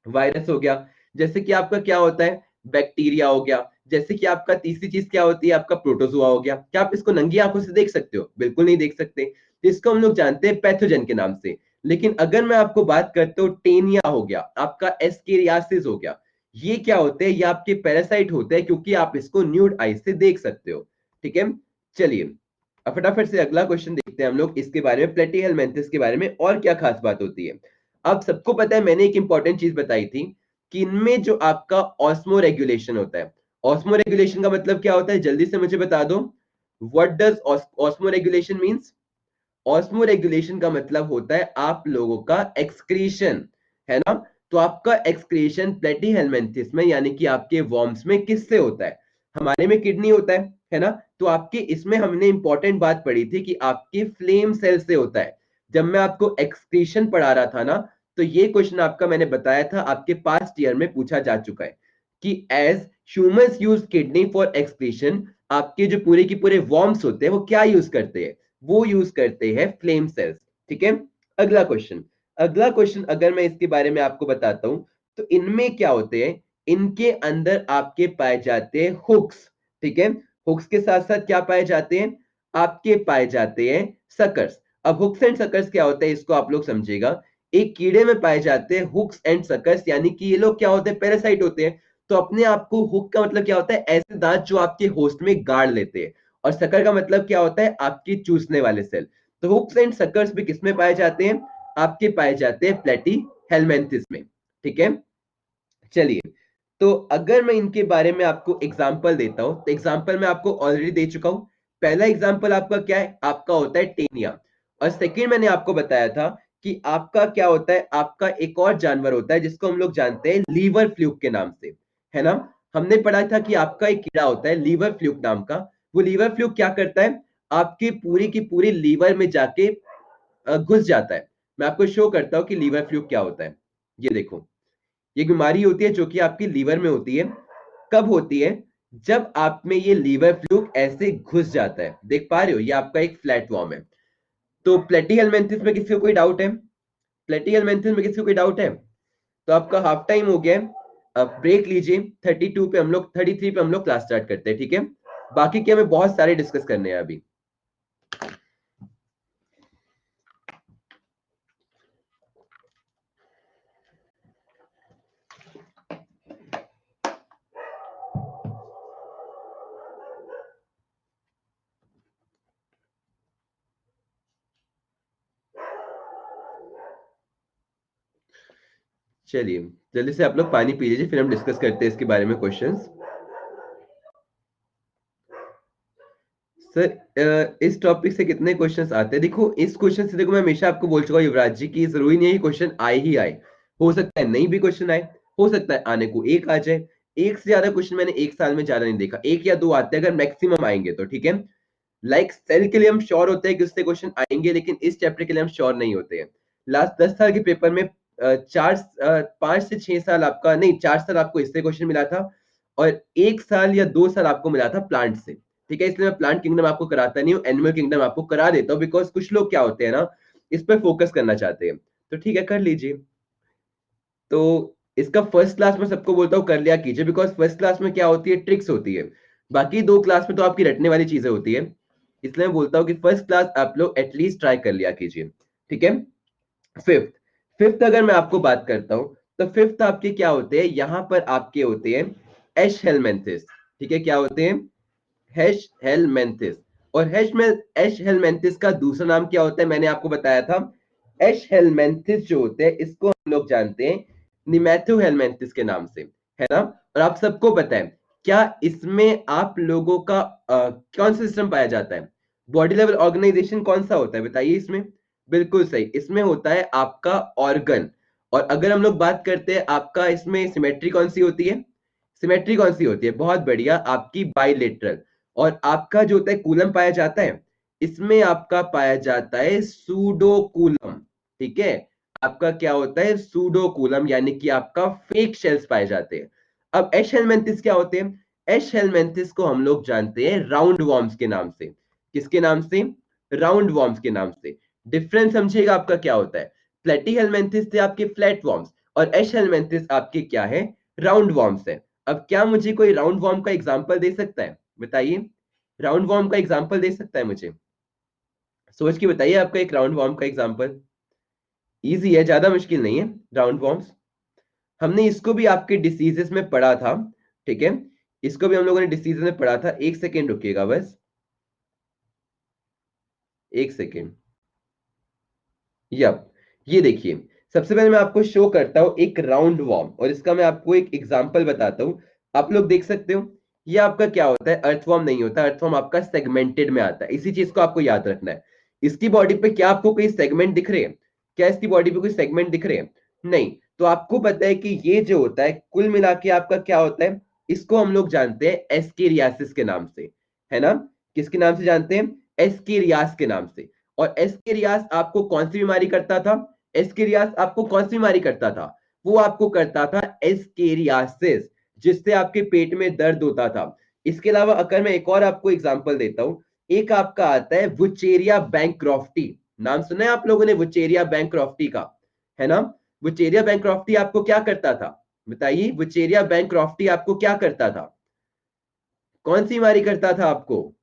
वायरस हो गया, जैसे कि आपका क्या होता है बैक्टीरिया हो गया, जैसे कि आपका तीसरी चीज क्या होती है आपका प्रोटोजोआ हो गया। क्या आप इसको नंगी आंखों से देख सकते हो? बिल्कुल नहीं देख सकते। इसको हम लोग जानते हैं पैथोजन के नाम से। लेकिन अगर मैं आपको बात करता हूँ टेनिया हो गया, आपका एस्केरियासिस हो गया, ये क्या होते हैं? ये आपके पैरासाइट होते हैं, क्योंकि आप इसको न्यूड आई से देख सकते हो। ठीक है, चलिए अब फटाफट से अगला क्वेश्चन देखते हैं हम लोग इसके बारे में, प्लेटीहेलमिन्थस के बारे में और क्या खास बात होती है। अब सबको पता है, मैंने एक इंपॉर्टेंट चीज बताई थी कि इनमें जो आपका ऑस्मो रेगुलेशन होता है, ऑस्मो रेगुलेशन का मतलब क्या होता है? जल्दी से मुझे बता दो, what does osmo regulation means? Osmo regulation का मतलब होता है आप लोगों का एक्सक्रीशन, है ना? तो आपका एक्सक्रीशन प्लेटीहेलमिन्थस में यानी कि आपके वॉर्म्स में किससे होता है? हमारे में किडनी होता है ना? तो आपके इसमें हमने इंपॉर्टेंट बात पढ़ी थी कि आपके फ्लेम सेल से होता है। जब मैं आपको एक्सक्रीशन पढ़ा रहा था ना, तो ये क्वेश्चन आपका मैंने बताया था आपके पास्ट ईयर में पूछा जा चुका है कि as humans use kidney for excretion, आपके जो पूरे की पूरे वॉर्म्स होते हैं वो क्या यूज करते हैं? वो यूज करते हैं फ्लेम सेल्स। ठीक है, अगला क्वेश्चन, अगला क्वेश्चन अगर मैं इसके बारे में आपको बताता हूं, तो इनमें क्या होते हैं? इनके अंदर आपके पाए जाते हैं हुक्स। ठीक है, हुक्स के साथ साथ क्या पाए जाते हैं? आपके पाए जाते हैं सकर्स। अब हुक्स एंड सकर्स क्या होता है इसको आप लोग समझिएगा। एक कीड़े में पाए जाते हैं हुक्स एंड सकर्स, यानी कि ये लोग क्या होते हैं? पैरासाइट होते हैं। तो अपने आप को हुक का मतलब क्या होता है? ऐसे दांत जो आपके होस्ट में गाड़ लेते हैं। और सकर का मतलब क्या होता है? आपकी चूसने वाले सेल। तो हुक्स एंड सकर्स भी किसमें पाए जाते हैं? आपके पाए जाते हैं प्लेटी हेलमेंथिस में। ठीक है, चलिए तो अगर मैं इनके बारे में आपको एग्जांपल देता हूं, तो एग्जांपल मैं आपको ऑलरेडी दे चुका हूं। पहला एग्जांपल आपका क्या है? आपका होता है टेनिया। और सेकंड मैंने आपको बताया था कि आपका क्या होता है? आपका एक और जानवर होता है जिसको हम लोग जानते हैं लीवर फ्लूक के नाम से, है ना? हमने पढ़ा था कि आपका एक कीड़ा होता है लीवर फ्लूक नाम का। वो लीवर फ्लूक क्या करता है? आपकी पूरी की पूरी लीवर में जाके घुस जाता है। मैं आपको शो करता हूं कि लीवर फ्लूक क्या होता है। ये देखो, ये बीमारी होती है जो कि आपकी लीवर में होती है। कब होती है? जब आप में ये लीवर फ्लूक ऐसे घुस जाता है। देख पा रहे हो, ये आपका एक फ्लैट फॉर्म है। तो प्लेटीहेलमिन्थस में किसी को कोई डाउट है? प्लेटीहेलमिन्थस में किसी को कोई डाउट है? तो आपका हाफ टाइम हो गया है, अब ब्रेक लीजिए। 32 पे हम लोग 33 पे हम लोग क्लास स्टार्ट करते हैं। ठीक है, बाकी के हमें बहुत सारे डिस्कस करने हैं अभी। चलिए जल्दी से आप लोग पानी पी लीजिए, फिर हम डिस्कस करते हैं इसके बारे में क्वेश्चंस। सर इस टॉपिक से कितने क्वेश्चंस आते हैं? देखो इस क्वेश्चन से, देखो मैं हमेशा आपको बोल चुका हूँ युवराज जी की जरूरी नहीं है क्वेश्चन आए ही आए। हो सकता है नहीं भी क्वेश्चन आए, हो सकता है आने को एक आ जाए। एक से ज्यादा क्वेश्चन मैंने एक साल में ज्यादा नहीं देखा, एक या दो आते हैं अगर मैक्सिमम आएंगे तो। ठीक है, लाइक सेल के लिए हम श्योर होते हैं कि उससे क्वेश्चन आएंगे, लेकिन इस चैप्टर के लिए हम श्योर नहीं होते हैं। लास्ट 10 साल के पेपर में 5 से 6 साल आपका नहीं, 4 साल आपको इससे क्वेश्चन मिला था, और 1 साल या 2 साल आपको मिला था प्लांट से। ठीक है, इसलिए मैं प्लांट किंगडम आपको कराता नहीं हूँ, एनिमल किंगडम आपको करा देता हूँ, बिकॉज कुछ लोग क्या होते हैं ना, इस पर फोकस करना चाहते हैं। तो ठीक है, कर लीजिए। तो इसका फर्स्ट क्लास में सबको बोलता हूँ कर लिया कीजिए, बिकॉज फर्स्ट क्लास में क्या होती है? ट्रिक्स होती है। बाकी दो क्लास में तो आपकी रटने वाली चीजें होती है, इसलिए मैं बोलता हूँ कि फर्स्ट क्लास आप लोग एटलीस्ट ट्राई कर लिया कीजिए। ठीक है, फिफ्थ, फिफ्थ अगर मैं आपको बात करता हूं, तो फिफ्थ आपके क्या होते हैं? यहां पर आपके होते हैं एश हेलमेंथिस। ठीक है, क्या होते हैं? Hash helminths. और एश हेलमेंथिस का दूसरा नाम क्या होता है? मैंने आपको बताया था। एश हेलमेंथिस जो होते हैं इसको हम लोग जानते हैं निमेथो हेलमेंथिस के नाम से, है ना? और आप सबको पता है क्या इसमें आप लोगों का कौन सा सिस्टम पाया जाता है? बॉडी लेवल ऑर्गेनाइजेशन कौन सा होता है बताइए इसमें? बिल्कुल सही, इसमें होता है आपका ऑर्गन। और अगर हम लोग बात करते हैं आपका इसमें सिमेट्री कौन सी होती है? सिमेट्री कौन सी होती है? बहुत बढ़िया, आपकी बाइलेटरल। और आपका जो होता है कूलम पाया जाता है, इसमें आपका पाया जाता है सूडोकूलम। ठीक है, आपका क्या होता है? सूडोकूलम, यानी कि आपका फेक शेल्स पाए जाते हैं। अब एश हेलमिंथिस क्या होते हैं? एश हेलमिंथिस को हम लोग जानते हैं राउंड वॉर्म्स के नाम से। किसके नाम से? राउंड वॉर्म्स के नाम से। डिफरेंस समझिएगा आपका क्या होता है। प्लेटी हेलमिंथिस थे आपके फ्लैट वॉर्म्स, और एश हेलमिंथिस आपके क्या है? राउंड वॉर्म्स है। अब क्या मुझे कोई राउंड वॉर्म का एग्जांपल दे सकता है? बताइए, राउंड वॉर्म का एग्जांपल दे सकता है मुझे? सोच के बताइए आपका एक राउंड वॉर्म का एग्जांपल। इजी है, ज्यादा मुश्किल नहीं है राउंड वॉर्म्स। हमने इसको भी आपके डिसीजेस में पढ़ा था, ठीक है? इसको भी हम लोगों ने डिसीजेस में पढ़ा था। एक सेकेंड रुकिएगा बस, एक सेकेंड। यप, ये देखिए, सबसे पहले मैं आपको शो करता हूं एक राउंड वॉर्म, और इसका मैं आपको एक एग्जांपल बताता हूं। आप लोग देख सकते हो, ये आपका क्या होता है? अर्थवॉर्म नहीं होता, अर्थवॉर्म आपका सेगमेंटेड में आता है। इसी चीज को आपको याद रखना है। इसकी बॉडी पे क्या आपको कोई सेगमेंट दिख रहे हैं? क्या इसकी बॉडी पे कोई सेगमेंट दिख रहे हैं? नहीं। तो आपको पता है कि ये जो होता है कुल मिला के आपका क्या होता है? इसको हम लोग जानते हैं एस्केरियासिस के नाम से, है ना? किसके नाम से जानते हैं? एस्केरियास के नाम से। और एस्केरियास आपको कौन सी बीमारी करता था? एस्केरियास आपको कौन सी बीमारी करता था? वो आपको करता था एस्केरियासिस, जिससे आपके पेट में दर्द होता था। इसके अलावा अगर मैं एक और आपको एग्जांपल देता हूं, एक आपका आता है वुचेरिया बैंक्रॉफ्टी। नाम सुना है आप लोगों ने वुचेरिया बैंक्रॉफ्टी का? है ना? वुचेरिया बैंक्रॉफ्टी आपको क्या करता था? बताइए, वुचेरिया बैंक्रॉफ्टी आपको क्या करता था? कौन सी बीमारी करता था आपको?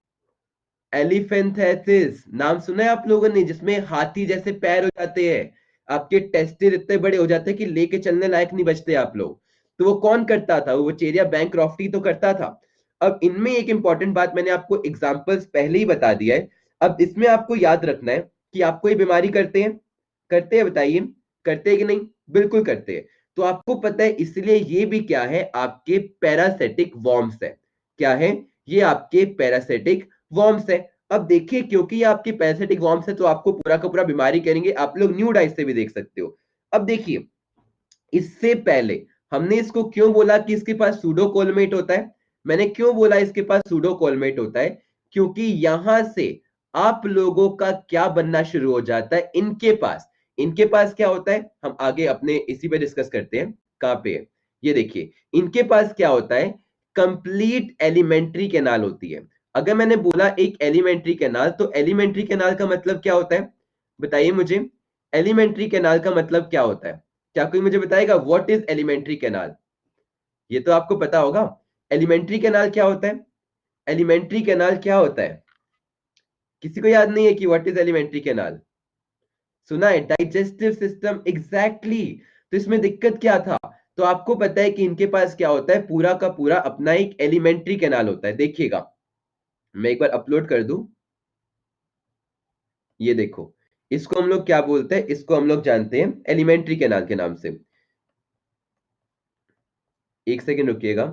एलिफेंथेसिस। नाम सुना है आप लोगों ने? जिसमें हाथी जैसे पैर हो जाते हैं, आपके टेस्टिस इतने बड़े हो जाते हैं कि लेके चलने लायक नहीं बचते आप लोग। तो वो कौन करता था? वो वुचेरिया बैंक्रॉफ्टी तो करता था। अब इनमें एक इंपॉर्टेंट बात मैंने आपको एग्जांपल्स पहले ही बता दिया है। अब इसमें आपको याद रखना है कि आपको ये बीमारी करते हैं? करते हैं, बताइए, करते हैं कि नहीं? बिल्कुल करते हैं। तो आपको पता है, इसलिए ये भी क्या है? आपके पैरासिटिक वॉर्म्स है। क्या है? ये आपके पैरासिटिक वॉर्म्स है। अब देखिए, क्योंकि ये आपके पैरासिटिक वॉर्म्स है, तो आपको पूरा का पूरा बीमारी करेंगे। आप लोग न्यू डाइस से भी देख सकते हो। अब देखिए, इससे पहले हमने इसको क्यों बोला कि इसके पास सूडोकोलमेट होता है? मैंने क्यों बोला इसके पास सूडोकोलमेट होता है? क्योंकि यहां से आप लोगों का क्या बनना शुरू हो जाता है? इनके पास क्या होता है? हम आगे अपने इसी पे डिस्कस करते हैं। कहां पे है? ये देखिए, इनके पास क्या होता है? कंप्लीट एलिमेंट्री कैनाल होती है। अगर मैंने बोला एक एलिमेंट्री कैनाल, तो एलिमेंट्री कैनाल का मतलब क्या होता है? बताइए मुझे, एलिमेंट्री कैनाल का मतलब क्या होता है? क्या कोई मुझे बताएगा व्हाट इज एलिमेंट्री कैनाल? ये तो आपको पता होगा। एलिमेंट्री कैनाल क्या होता है? एलिमेंट्री कैनाल क्या होता है? किसी को याद नहीं है कि व्हाट इज एलिमेंट्री कैनाल? सुना है, डाइजेस्टिव सिस्टम, एग्जैक्टली। तो इसमें दिक्कत क्या था? तो आपको पता है कि इनके पास क्या होता है? पूरा का पूरा अपना एक एलिमेंट्री कैनाल होता है। देखिएगा, मैं एक बार अपलोड कर दूं। ये देखो, इसको हम लोग क्या बोलते हैं? इसको हम लोग जानते हैं एलिमेंट्री कैनाल के नाम से। एक सेकेंड रुकिएगा,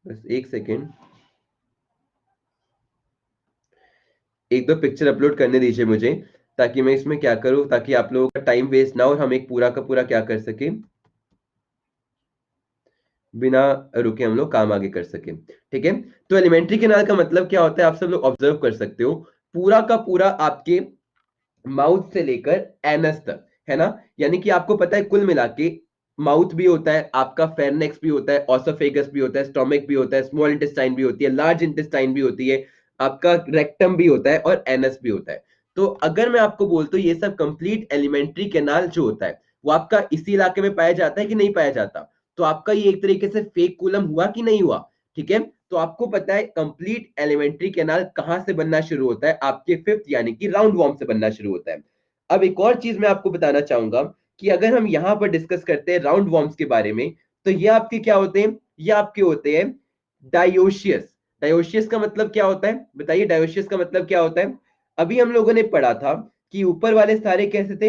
बस एक सेकेंड। एक दो पिक्चर अपलोड करने दीजिए मुझे, ताकि मैं इसमें क्या करूं, ताकि आप लोगों का टाइम वेस्ट ना हो, और हम एक पूरा का पूरा क्या कर सके, बिना रुके हम लोग काम आगे कर सके। ठीक है? तो एलिमेंट्री कैनाल का मतलब क्या होता है? आप सब लोग ऑब्जर्व कर सकते हो, पूरा का पूरा आपके माउथ से लेकर एनस तक, है ना? यानी कि आपको पता है कुल मिला के माउथ भी होता है आपका, फेरनेक्स भी होता है, ऑसोफेगस भी होता है, स्टोमक भी होता है, स्मॉल इंटेस्टाइन भी होती है, लार्ज इंटेस्टाइन भी होती है, आपका रेक्टम भी होता है, और एनस भी होता है। तो अगर मैं आपको बोलता हूँ ये सब कंप्लीट एलिमेंट्री कैनाल जो होता है, वो आपका इसी इलाके में पाया जाता है कि नहीं पाया जाता? तो आपका ये एक तरीके से फेक कूलम हुआ कि नहीं हुआ? ठीक है? तो आपको पता है कंप्लीट एलिमेंट्री कैनाल कहां से बनना शुरू होता है? आपके फिफ्थ यानी कि राउंड वॉर्म से बनना शुरू होता है। अब एक और चीज मैं आपको बताना चाहूंगा कि अगर हम यहां पर डिस्कस करते हैं राउंड वॉर्म्स के बारे में, तो ये आपके क्या होते हैं? ये आपके होते हैं डायोशियस। डायोशियस का मतलब क्या होता है? बताइए, डायोशियस का मतलब क्या होता है? अभी हम लोगों ने पढ़ा था कि ऊपर वाले सारे कैसे थे?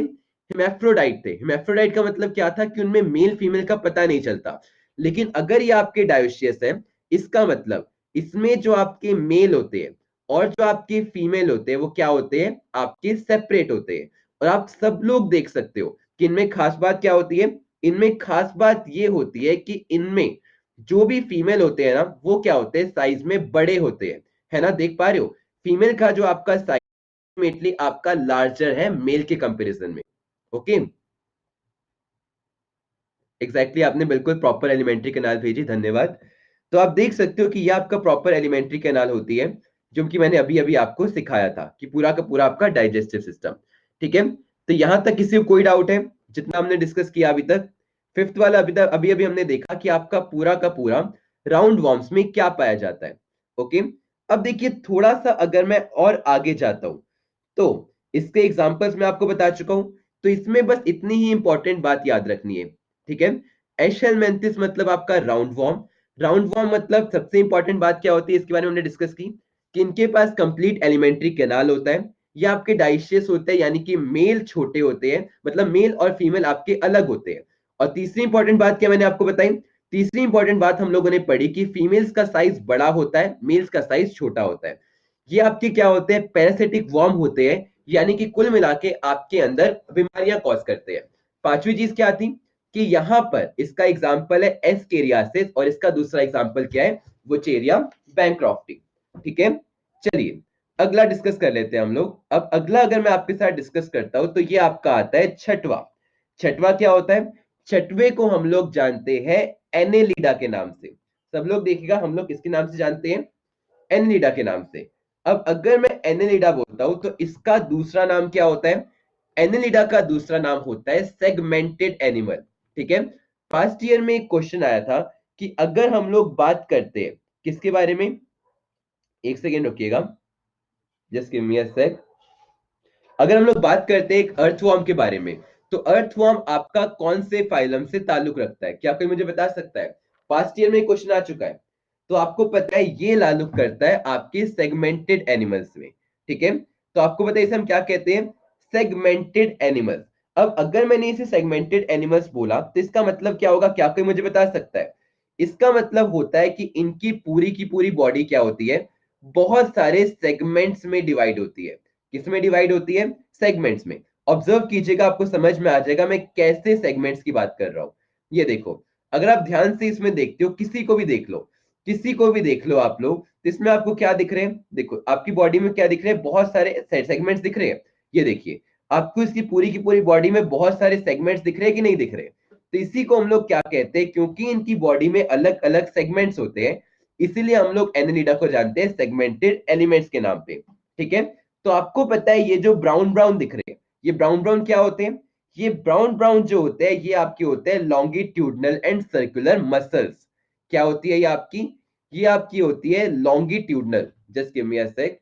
हिमेफ्रोडाइट थे। हिमेफ्रोडाइट का मतलब क्या था? कि उनमें मेल फीमेल का पता नहीं चलता। लेकिन अगर ये आपके डायोशियस है, इसका मतलब इसमें जो आपके मेल होते हैं और जो आपके फीमेल होते हैं, वो क्या होते हैं? आपके सेपरेट होते हैं। और आप सब लोग देख सकते हो कि इनमें खास बात क्या होती है? इनमें खास बात ये होती है कि इनमें जो भी फीमेल होते हैं ना, वो क्या होते हैं? साइज में बड़े होते हैं। है ना? देख पा रहे हो, फीमेल का जो आपका साइज आपका लार्जर है मेल के कंपैरिजन में। ओके? एग्जैक्टली आपने बिल्कुल प्रॉपर एलिमेंट्री कैनाल भेजी, धन्यवाद। तो आप देख सकते हो कि ये आपका प्रॉपर एलिमेंट्री कैनाल होती है, जो कि मैंने अभी अभी आपको सिखाया था कि पूरा का पूरा आपका डाइजेस्टिव सिस्टम। ठीक है, तो यहां तक किसी को कोई डाउट है जितना हमने डिस्कस किया अभी तक? फिफ्थ वाला अभी तक अभी अभी हमने देखा कि आपका पूरा का पूरा राउंड वॉर्म्स में क्या पाया जाता है। ओके, अब देखिए थोड़ा सा अगर मैं और आगे जाता हूं तो इसके एग्जांपल्स मैं आपको बता चुका हूं, तो इसमें बस इतनी ही इंपॉर्टेंट बात याद रखनी है। ठीक है, एशेलमेंथिस मतलब आपका राउंड वॉर्म। राउंड वॉर्म मतलब सबसे इंपॉर्टेंट बात क्या होती है, इसके बारे में हमने डिस्कस की कि इनके पास कंप्लीट एलिमेंट्री कैनाल होता है, ये आपके डाइशियस होते हैं, यानी कि मेल छोटे होते हैं, मतलब मेल और फीमेल आपके अलग होते हैं। और तीसरी इंपॉर्टेंट बात क्या मैंने आपको बताई, तीसरी इंपॉर्टेंट बात हम लोगों ने पढ़ी कि फीमेल्स का साइज बड़ा होता है, मेल्स का साइज छोटा होता है। ये आपके क्या होते हैं, पैरासिटिक वर्म होते हैं, यानी कि कुल मिला के आपके अंदर बीमारियां कॉज करते हैं। पांचवी चीज क्या थी कि यहां पर इसका एग्जाम्पल है एस्केरियासिस, और इसका दूसरा एग्जाम्पल क्या है, वुचेरिया बैंक्रॉफ्टी। ठीक है, चलिए अगला डिस्कस कर लेते हैं हम लोग। अब अगला अगर मैं आपके साथ डिस्कस करता हूं तो ये आपका आता है छठवा। छठवा क्या होता है, छठवे को हम लोग जानते हैं एनेलिडा के नाम से। सब लोग देखिएगा, हम लोग किसके नाम से जानते हैं, एनेलिडा के नाम से। अब अगर मैं एनेलिडा बोलता हूं तो इसका दूसरा नाम क्या होता है, एनेलिडा का दूसरा नाम होता है सेगमेंटेड एनिमल। ठीक है, फर्स्ट ईयर में एक क्वेश्चन आया था कि अगर हम लोग बात करते हैं किसके बारे में, एक second रुकिएगा, just give me a सेक। अगर हम लोग बात करते हैं एक अर्थवर्म के बारे में, तो अर्थवर्म आपका कौन से फाइलम से ताल्लुक रखता है, क्या कोई मुझे बता सकता है? फर्स्ट ईयर में क्वेश्चन आ चुका है, तो आपको पता है ये ताल्लुक करता है आपके सेगमेंटेड एनिमल्स में। ठीक है, तो आपको पता है इसे हम क्या कहते हैं, सेगमेंटेड एनिमल्स। अब अगर मैंने इसे सेगमेंटेड एनिमल्स बोला तो इसका मतलब क्या होगा, क्या कोई मुझे बता सकता है? इसका मतलब होता है कि इनकी पूरी की पूरी बॉडी क्या होती है, बहुत सारे सेगमेंट्स में डिवाइड होती है। किसमें डिवाइड होती है, सेगमेंट्स में। ऑब्जर्व कीजिएगा, आपको समझ में आ जाएगा मैं कैसे सेगमेंट्स की बात कर रहा हूं। ये देखो, अगर आप ध्यान से इसमें देखते हो, किसी को भी देख लो, किसी को भी देख लो आप लोग, तो इसमें आपको क्या दिख रहे हैं, देखो आपकी बॉडी में क्या दिख रहे हैं, बहुत सारे सेगमेंट्स दिख रहे हैं। ये देखिए, आपको इसकी पूरी की पूरी बॉडी में बहुत सारे सेगमेंट्स दिख रहे हैं कि नहीं दिख रहे? तो इसी को हम लोग क्या कहते हैं, क्योंकि इनकी बॉडी में अलग अलग सेगमेंट्स होते हैं, इसीलिए हम लोग एनेलिडा को जानते हैं सेगमेंटेड एलिमेंट्स के नाम पे। ठीक है, तो आपको पता है ये जो ब्राउन ब्राउन दिख रहे हैं, ये ब्राउन ब्राउन क्या होते हैं, ये ब्राउन ब्राउन जो होते हैं ये आपके होते हैं लॉन्गिट्यूडनल एंड सर्कुलर मसल्स। क्या होती है ये आपकी होती है longitudinal. Just give me a sec.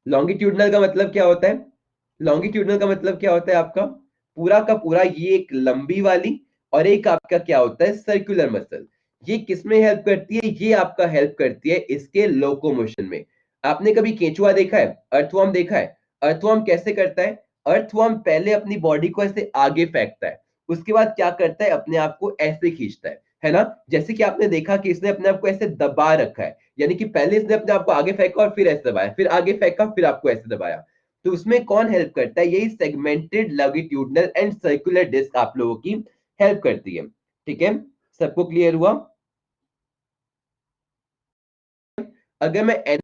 Longitudinal का मतलब क्या होता है, लॉन्गिट्यूडनल का मतलब क्या होता है आपका, पूरा का पूरा ये एक लंबी वाली, और एक आपका क्या होता है सर्कुलर मसल। ये किसमें हेल्प करती है, ये आपका हेल्प करती है इसके लोकोमोशन में। आपने कभी केंचुआ देखा है, अर्थवर्म देखा है? अर्थवर्म कैसे करता है, अर्थवर्म पहले अपनी बॉडी को ऐसे आगे फेंकता है, उसके बाद क्या करता है, अपने आप को ऐसे खींचता है ना? जैसे कि आपने देखा कि इसने अपने आप को ऐसे दबा रखा है, यानी कि पहले इसने अपने आप को आगे फेंका और फिर ऐसे दबाया, फिर आगे फेंका फिर आपको ऐसे दबाया। तो उसमें कौन हेल्प करता है, यही segmented longitudinal and circular disc आप लोगों की हेल्प करती है। ठीक है, सबको क्लियर हुआ? अगर मैं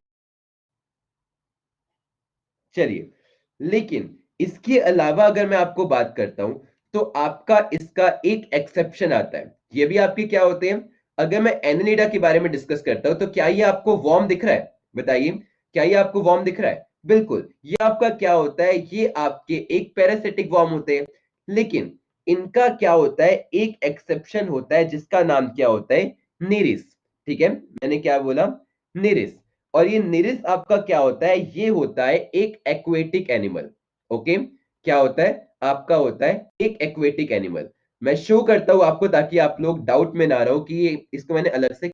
चलिए, लेकिन इसके अलावा अगर मैं आपको बात करता हूं तो आपका इसका एक एक्सेप्शन आता है। ये भी आपके क्या होते हैं, अगर मैं एनेलिडा के बारे में डिस्कस करता हूं तो क्या ये आपको वॉर्म दिख रहा है, बताइए, क्या ये आपको वॉर्म दिख रहा है? बिल्कुल, ये आपका क्या होता है, ये आपके एक पैरासिटिक वॉर्म होते हैं, लेकिन इनका क्या होता है, एक एक्सेप्शन होता है जिसका नाम क्या होता है, निरिस। ठीक है, मैंने क्या बोला, निरिस। और ये निरिस आपका क्या होता है, ये होता है एक एक्वेटिक एनिमल। ओके, क्या होता है, आपका होता है एक एक्वेटिक एनिमल। मैं शो करता हूं आपको ताकि आप लोग डाउट में ना रहो कि ये इसको मैंने अलग से,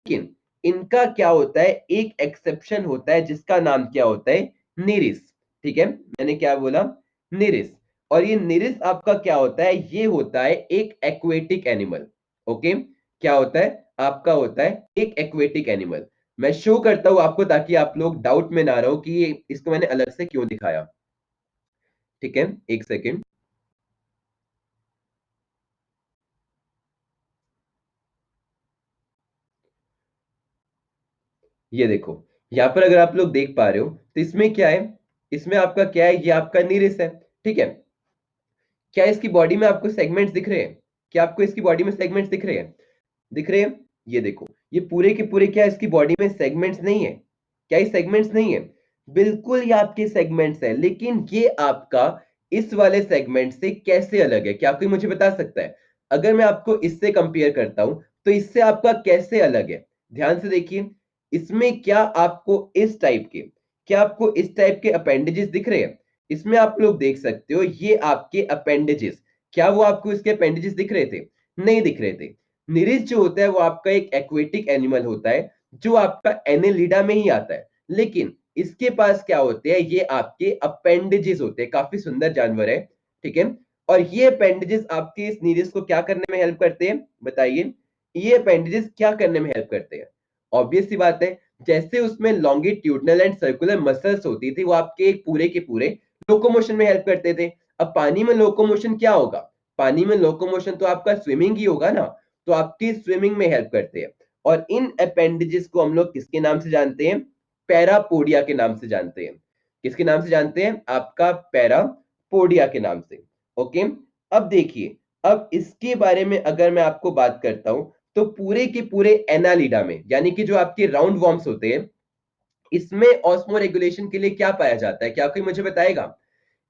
लेकिन इनका क्या होता है, एक एक्सेप्शन होता है जिसका नाम क्या होता है, निरिस। ठीक है, मैंने क्या बोला, निरिस। और ये निरिस आपका क्या होता है, ये होता है एक एक्वेटिक एनिमल। ओके, क्या होता है, आपका होता है एक एक्वेटिक एनिमल। मैं शो करता हूं आपको ताकि आप लोग डाउट में ना रहो कि ये इसको मैंने अलग से क्यों दिखाया। ठीक है, एक सेकेंड। ये देखो, यहां पर अगर आप लोग देख पा रहे हो तो इसमें क्या है, इसमें आपका क्या है, ये आपका निरिस है। ठीक है, क्या इसकी बॉडी में आपको सेगमेंट्स दिख रहे हैं? क्या आपको इसकी बॉडी में सेगमेंट्स दिख रहे हैं? दिख रहे हैं? ये देखो, ये पूरे के पूरे क्या इसकी बॉडी में सेगमेंट्स नहीं है? क्या ये सेगमेंट्स नहीं है? बिल्कुल ये आपके सेगमेंट्स है, लेकिन ये आपका इस वाले सेगमेंट से कैसे अलग है? क्या कोई मुझे बता सकता है? अगर मैं आपको इससे कंपेयर करता हूं तो इससे आपका कैसे अलग है? ध्यान से देखिए, इसमें क्या आपको इस टाइप के, क्या आपको इस टाइप के अपेंडेजेस दिख रहे हैं? इसमें आप लोग देख सकते हो, ये आपके अपेंडेजेस, क्या वो आपको इसके अपेंडेजेस दिख रहे थे? नहीं दिख रहे थे। निरिस जो होता है वो आपका एक एक्वेटिक एनिमल होता है जो आपका एनेलिडा में ही आता है, लेकिन इसके पास क्या होते हैं, ये आपके अपेंडेजेस होते हैं। काफी सुंदर जानवर है, ठीक है। और ये अपेंडेजेस आपके इस निरिस को क्या करने में हेल्प करते हैं, बताइए? ये अपेंडेजेस क्या करने में हेल्प करते हैं? ऑब्वियस सी बात है, जैसे उसमें लॉन्गिट्यूडनल एंड सर्कुलर मसल्स होती थी, वो आपके एक पूरे के पूरे लोकोमोशन में हेल्प करते थे। अब पानी में लोकोमोशन क्या होगा? पानी में लोकोमोशन तो आपका स्विमिंग ही होगा ना, तो आपकी स्विमिंग में हेल्प करते हैं। और इन अपेंडेजेस को हम लोग किसके नाम से जानते हैं? पैरापोडिया के नाम से जानते हैं। किसके नाम से जानते हैं? आपका पैरापोडिया के नाम से। ओके, अब देखिए, अब इसके बारे में अगर मैं आपको बात करता हूं तो पूरे के पूरे एनालिडा में, यानी कि जो आपके राउंड वॉर्म्स होते हैं, इसमें ऑस्मो रेगुलेशन के लिए क्या पाया जाता है? क्या कोई मुझे बताएगा?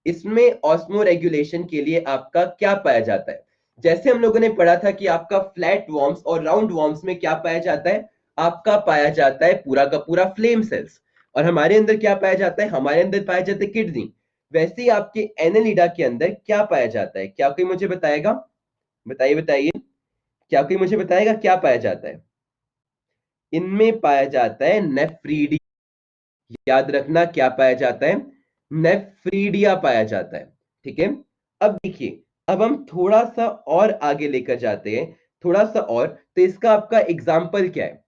इसमें ऑस्मो रेगुलेशन के लिए आपका क्या पाया जाता है? जैसे हम लोगों ने पढ़ा था कि आपका फ्लैट वॉर्म्स और राउंड वॉर्म्स में क्या पाया जाता है? आपका पाया जाता है पूरा का पूरा फ्लेम सेल्स। और हमारे अंदर क्या पाया जाता है? हमारे अंदर पाया जाता है किडनी। वैसे ही आपके एनेलिडा के अंदर क्या पाया जाता है? क्या कोई मुझे बताएगा? बताइए बताइए, क्या कोई मुझे बताएगा क्या पाया जाता है? इनमें पाया जाता है नेफ्रीडी। याद रखना, क्या पाया जाता है? नेफ्रीडिया पाया जाता है, ठीक है। अब देखिए, अब हम थोड़ा सा और आगे लेकर जाते हैं, थोड़ा सा और, तो इसका आपका एग्जाम्पल क्या है?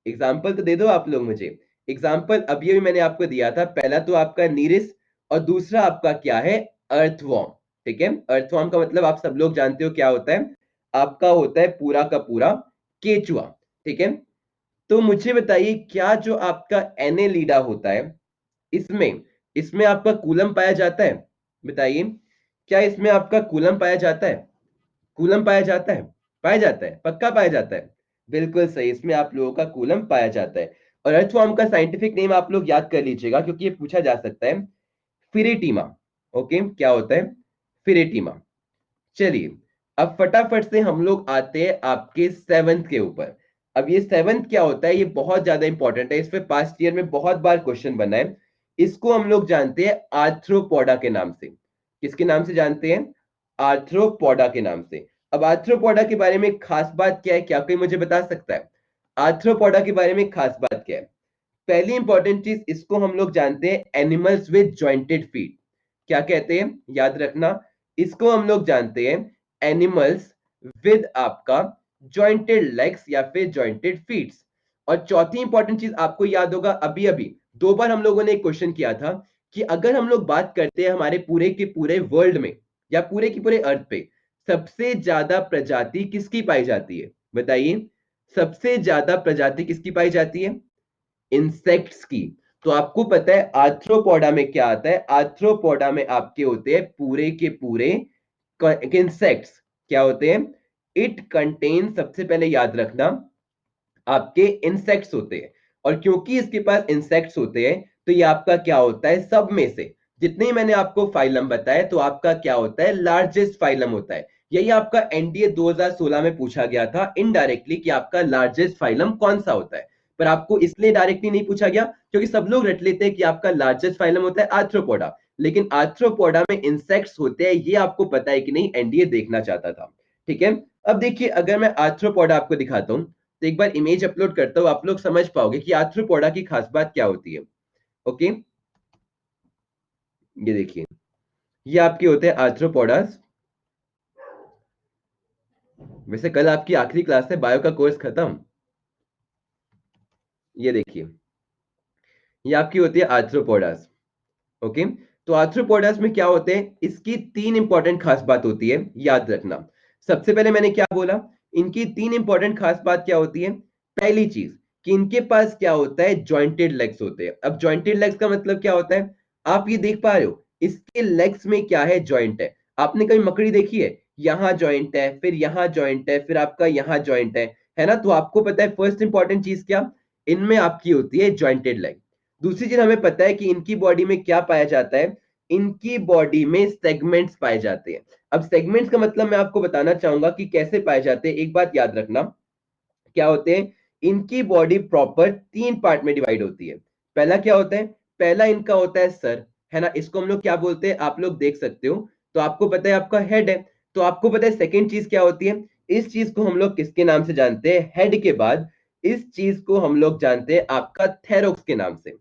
एग्जाम्पल तो दे दो आप लोग मुझे। एग्जाम्पल अभी अभी मैंने आपको दिया था, पहला तो आपका नीरिस और दूसरा आपका क्या है? अर्थवॉर्म, ठीक है। अर्थवॉर्म का मतलब आप सब लोग जानते हो क्या होता है? आपका होता है पूरा का पूरा केचुआ, ठीक है। तो मुझे बताइए, क्या जो आपका एनेलिडा होता है, इसमें इसमें आपका कूलम पाया जाता है? बताइए, क्या इसमें आपका कूलम पाया जाता है? कूलम पाया जाता है? पाया जाता है, पक्का पाया जाता है। बिल्कुल सही, इसमें आप लोगों का कूलम पाया जाता है। और अर्थवॉर्म का साइंटिफिक नेम आप लोग याद कर लीजिएगा, क्योंकि ये पूछा जा सकता है। फिरेटीमा। ओके, क्या होता है? फिरेटीमा। चलिए, अब फटाफट से हम लोग आते हैं आपके सेवंथ के ऊपर। अब ये सेवंथ क्या होता है, ये बहुत ज्यादा इंपॉर्टेंट है, इस पे पास्ट ईयर में बहुत बार क्वेश्चन बना है। इसको हम लोग जानते हैं आर्थ्रोपोडा के नाम से। किसके नाम से जानते हैं? आर्थ्रोपोडा के नाम से। अब आर्थ्रोपोडा के बारे में खास बात क्या है? क्या कोई मुझे बता सकता है? आर्थ्रोपोडा के बारे में खास बात क्या है? पहली इंपॉर्टेंट चीज, इसको हम लोग जानते हैं एनिमल्स विद जॉइंटेड फीट। क्या कहते हैं? याद रखना, इसको हम लोग जानते हैं एनिमल्स विद आपका जॉइंटेड लेग्स या फिर जॉइंटेड फीट्स। और चौथी इंपॉर्टेंट चीज आपको याद होगा, अभी अभी 2 बार हम लोगों ने एक क्वेश्चन किया था कि अगर हम लोग बात करते हैं हमारे पूरे के पूरे वर्ल्ड में या पूरे के पूरे अर्थ पे सबसे ज्यादा प्रजाति किसकी पाई जाती है? बताइए, सबसे ज्यादा प्रजाति किसकी पाई जाती है? इंसेक्ट्स की। तो आपको पता है आर्थ्रोपोडा में क्या आता है? आर्थ्रोपोडा में आपके होते हैं पूरे के पूरे इंसेक्ट्स। क्या होते हैं? इट कंटेन, सबसे पहले याद रखना, आपके इंसेक्ट्स होते हैं। और क्योंकि इसके पास इंसेक्ट्स होते हैं, तो ये आपका क्या होता है? सब में से जितने ही मैंने आपको फाइलम बताए, तो आपका क्या होता है? लार्जेस्ट फाइलम होता है। यही आपका एनडीए 2016 में पूछा गया था इनडायरेक्टली कि आपका लार्जेस्ट फाइलम कौन सा होता है। पर आपको इसलिए डायरेक्टली नहीं पूछा गया क्योंकि सब लोग रट लेते हैं कि आपका लार्जेस्ट फाइलम होता है आर्थ्रोपोडा, लेकिन आर्थ्रोपोडा में इंसेक्ट्स होते हैं, ये आपको पता है कि नहीं? एनडीए देखना चाहता था, ठीक है। अब देखिए, अगर मैं आर्थ्रोपोडा आपको दिखाता हूं तो एक बार इमेज अपलोड करता हूं, आप लोग समझ पाओगे कि आर्थ्रोपोडा की खास बात क्या होती है। ओके, ये देखिए, ये आपके होते हैं आर्थ्रोपोडास। वैसे कल आपकी आखिरी क्लास है, बायो का कोर्स खत्म। ये देखिए, ये आपकी होती है आर्थ्रोपोडास। ओके, तो आर्थ्रोपोडास में क्या होते हैं? इसकी 3 इंपॉर्टेंट खास बात होती है, याद रखना। सबसे पहले मैंने क्या बोला? इनकी 3 इंपॉर्टेंट खास बात क्या होती है? पहली चीज कि इनके पास क्या होता है? जॉइंटेड लेग्स होते हैं। अब जॉइंटेड लेग्स का मतलब क्या होता है? आप ये देख पा रहे हो, इसके लेग्स में क्या है? जॉइंट है। आपने कभी मकड़ी देखी है? यहाँ जॉइंट है, फिर यहाँ जॉइंट है, फिर आपका यहाँ जॉइंट है ना? तो आपको पता है फर्स्ट इंपॉर्टेंट चीज क्या, इनमें आपकी होती है जॉइंटेड लेग। दूसरी चीज हमें पता है कि इनकी बॉडी में क्या पाया जाता है, इनकी बॉडी में सेगमेंट्स पाए जाते हैं। अब सेगमेंट्स का मतलब मैं आपको बताना चाहूंगा कि कैसे पाए जाते हैं। एक बात याद रखना, क्या होते हैं, इनकी बॉडी प्रॉपर 3 पार्ट में डिवाइड होती है। पहला क्या होता है, पहला इनका होता है सर, है ना? इसको हम लोग क्या बोलते हैं, आप लोग देख सकते हो, तो आपको पता है आपका हेड है। तो आपको पता है सेकंड चीज क्या होती है, इस चीज को हम लोग किसके नाम से जानते हैं, हेड के बाद इस चीज को हम लोग जानते हैं आपका थेरोक्स के नाम से।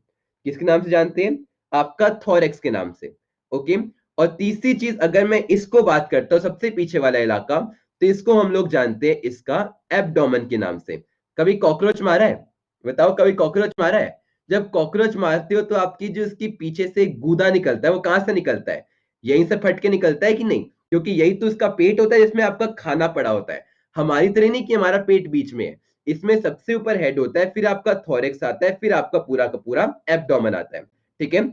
किसके नाम से जानते हैं, आपका थोरेक्स के नाम से। ओके। और तीसरी चीज अगर मैं इसको बात करता हूं, सबसे पीछे वाला इलाका, तो इसको हम लोग जानते हैं इसका एब्डोमेन के नाम से। कभी कॉकरोच मारा है, बताओ कभी कॉकरोच मारा है? जब कॉकरोच मारते हो तो आपकी जो इसकी पीछे से गूदा निकलता है, वो कहां से निकलता है, यहीं से फट के निकलता है कि नहीं? क्योंकि यही तो इसका पेट होता है जिसमें आपका खाना पड़ा होता है। हमारी तरह नहीं कि हमारा पेट बीच में है, इसमें सबसे ऊपर हेड होता है, फिर आपका थोरेक्स आता है, फिर आपका पूरा का पूरा एब्डोमेन आता है। ठीक है।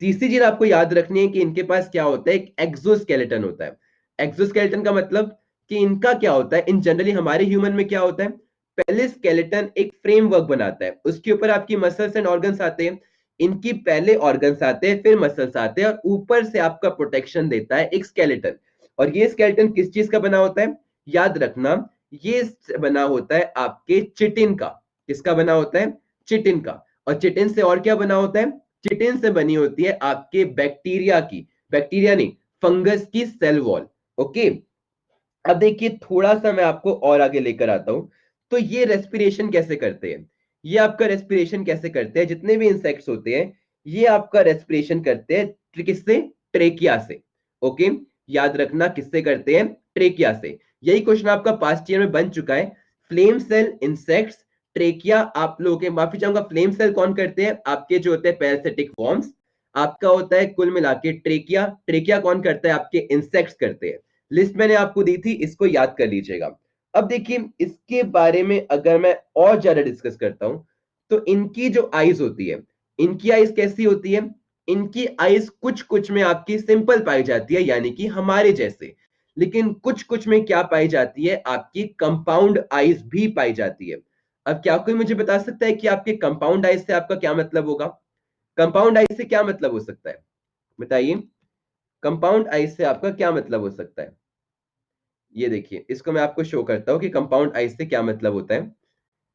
तीसरी चीज आपको याद रखनी है कि इनके पास क्या होता है, एक एक्सोस्केलेटन होता है। एक्सोस्केलेटन का मतलब कि इनका क्या होता है, इन जनरली हमारे ह्यूमन में क्या होता है, पहले स्केलेटन एक फ्रेमवर्क बनाता है, उसके ऊपर आपकी मसल्स एंड ऑर्गन्स आते हैं। इनकी पहले ऑर्गन्स आते हैं, फिर मसल्स आते हैं, और ऊपर से आपका प्रोटेक्शन देता है एक स्केलेटन। और ये स्केलेटन किस चीज का बना होता है, याद रखना, ये बना होता है आपके चिटिन का। किसका बना होता है, चिटिन का। और चिटिन से और क्या बना होता है, चिटिन से बनी होती है आपके बैक्टीरिया की, बैक्टीरिया नहीं, फंगस की सेल वॉल। ओके। अब देखिए थोड़ा सा मैं आपको और आगे लेकर आता हूं। तो ये रेस्पिरेशन कैसे करते हैं, ये आपका रेस्पिरेशन कैसे करते हैं, जितने भी इंसेक्ट्स होते हैं ये आपका रेस्पिरेशन करते हैं किससे, ट्रेकिया से। ओके। याद रखना किससे करते हैं, ट्रेकिया से। यही क्वेश्चन आपका पास्ट ईयर में बन चुका है। फ्लेम सेल इंसेक्ट्स, ट्रेकिया आप लोगों के, माफी चाहूंगा, फ्लेम सेल कौन करते हैं, आपके जो होते हैं पैरासिटिक फॉर्म्स। आपका होता है कुल मिला के ट्रेकिया, ट्रेकिया कौन करता है, आपके इंसेक्ट्स करते हैं। लिस्ट मैंने आपको दी थी, इसको याद कर लीजिएगा। अब देखिए इसके बारे में अगर मैं और ज्यादा डिस्कस करता हूं, तो इनकी जो आईज होती है, इनकी आईज कैसी होती है, इनकी आईज कुछ कुछ में आपकी सिंपल पाई जाती है, यानी कि हमारे जैसे। लेकिन कुछ कुछ में क्या पाई जाती है, आपकी कंपाउंड आईज भी पाई जाती है। अब क्या कोई मुझे बता सकता है कि आपके कंपाउंड आईज से आपका क्या मतलब होगा, कंपाउंड आईज से क्या मतलब हो सकता है, बताइए। कंपाउंड आईज से आपका क्या मतलब हो सकता है? ये देखिए इसको मैं आपको शो करता हूं कि कंपाउंड आइज से क्या मतलब होता है।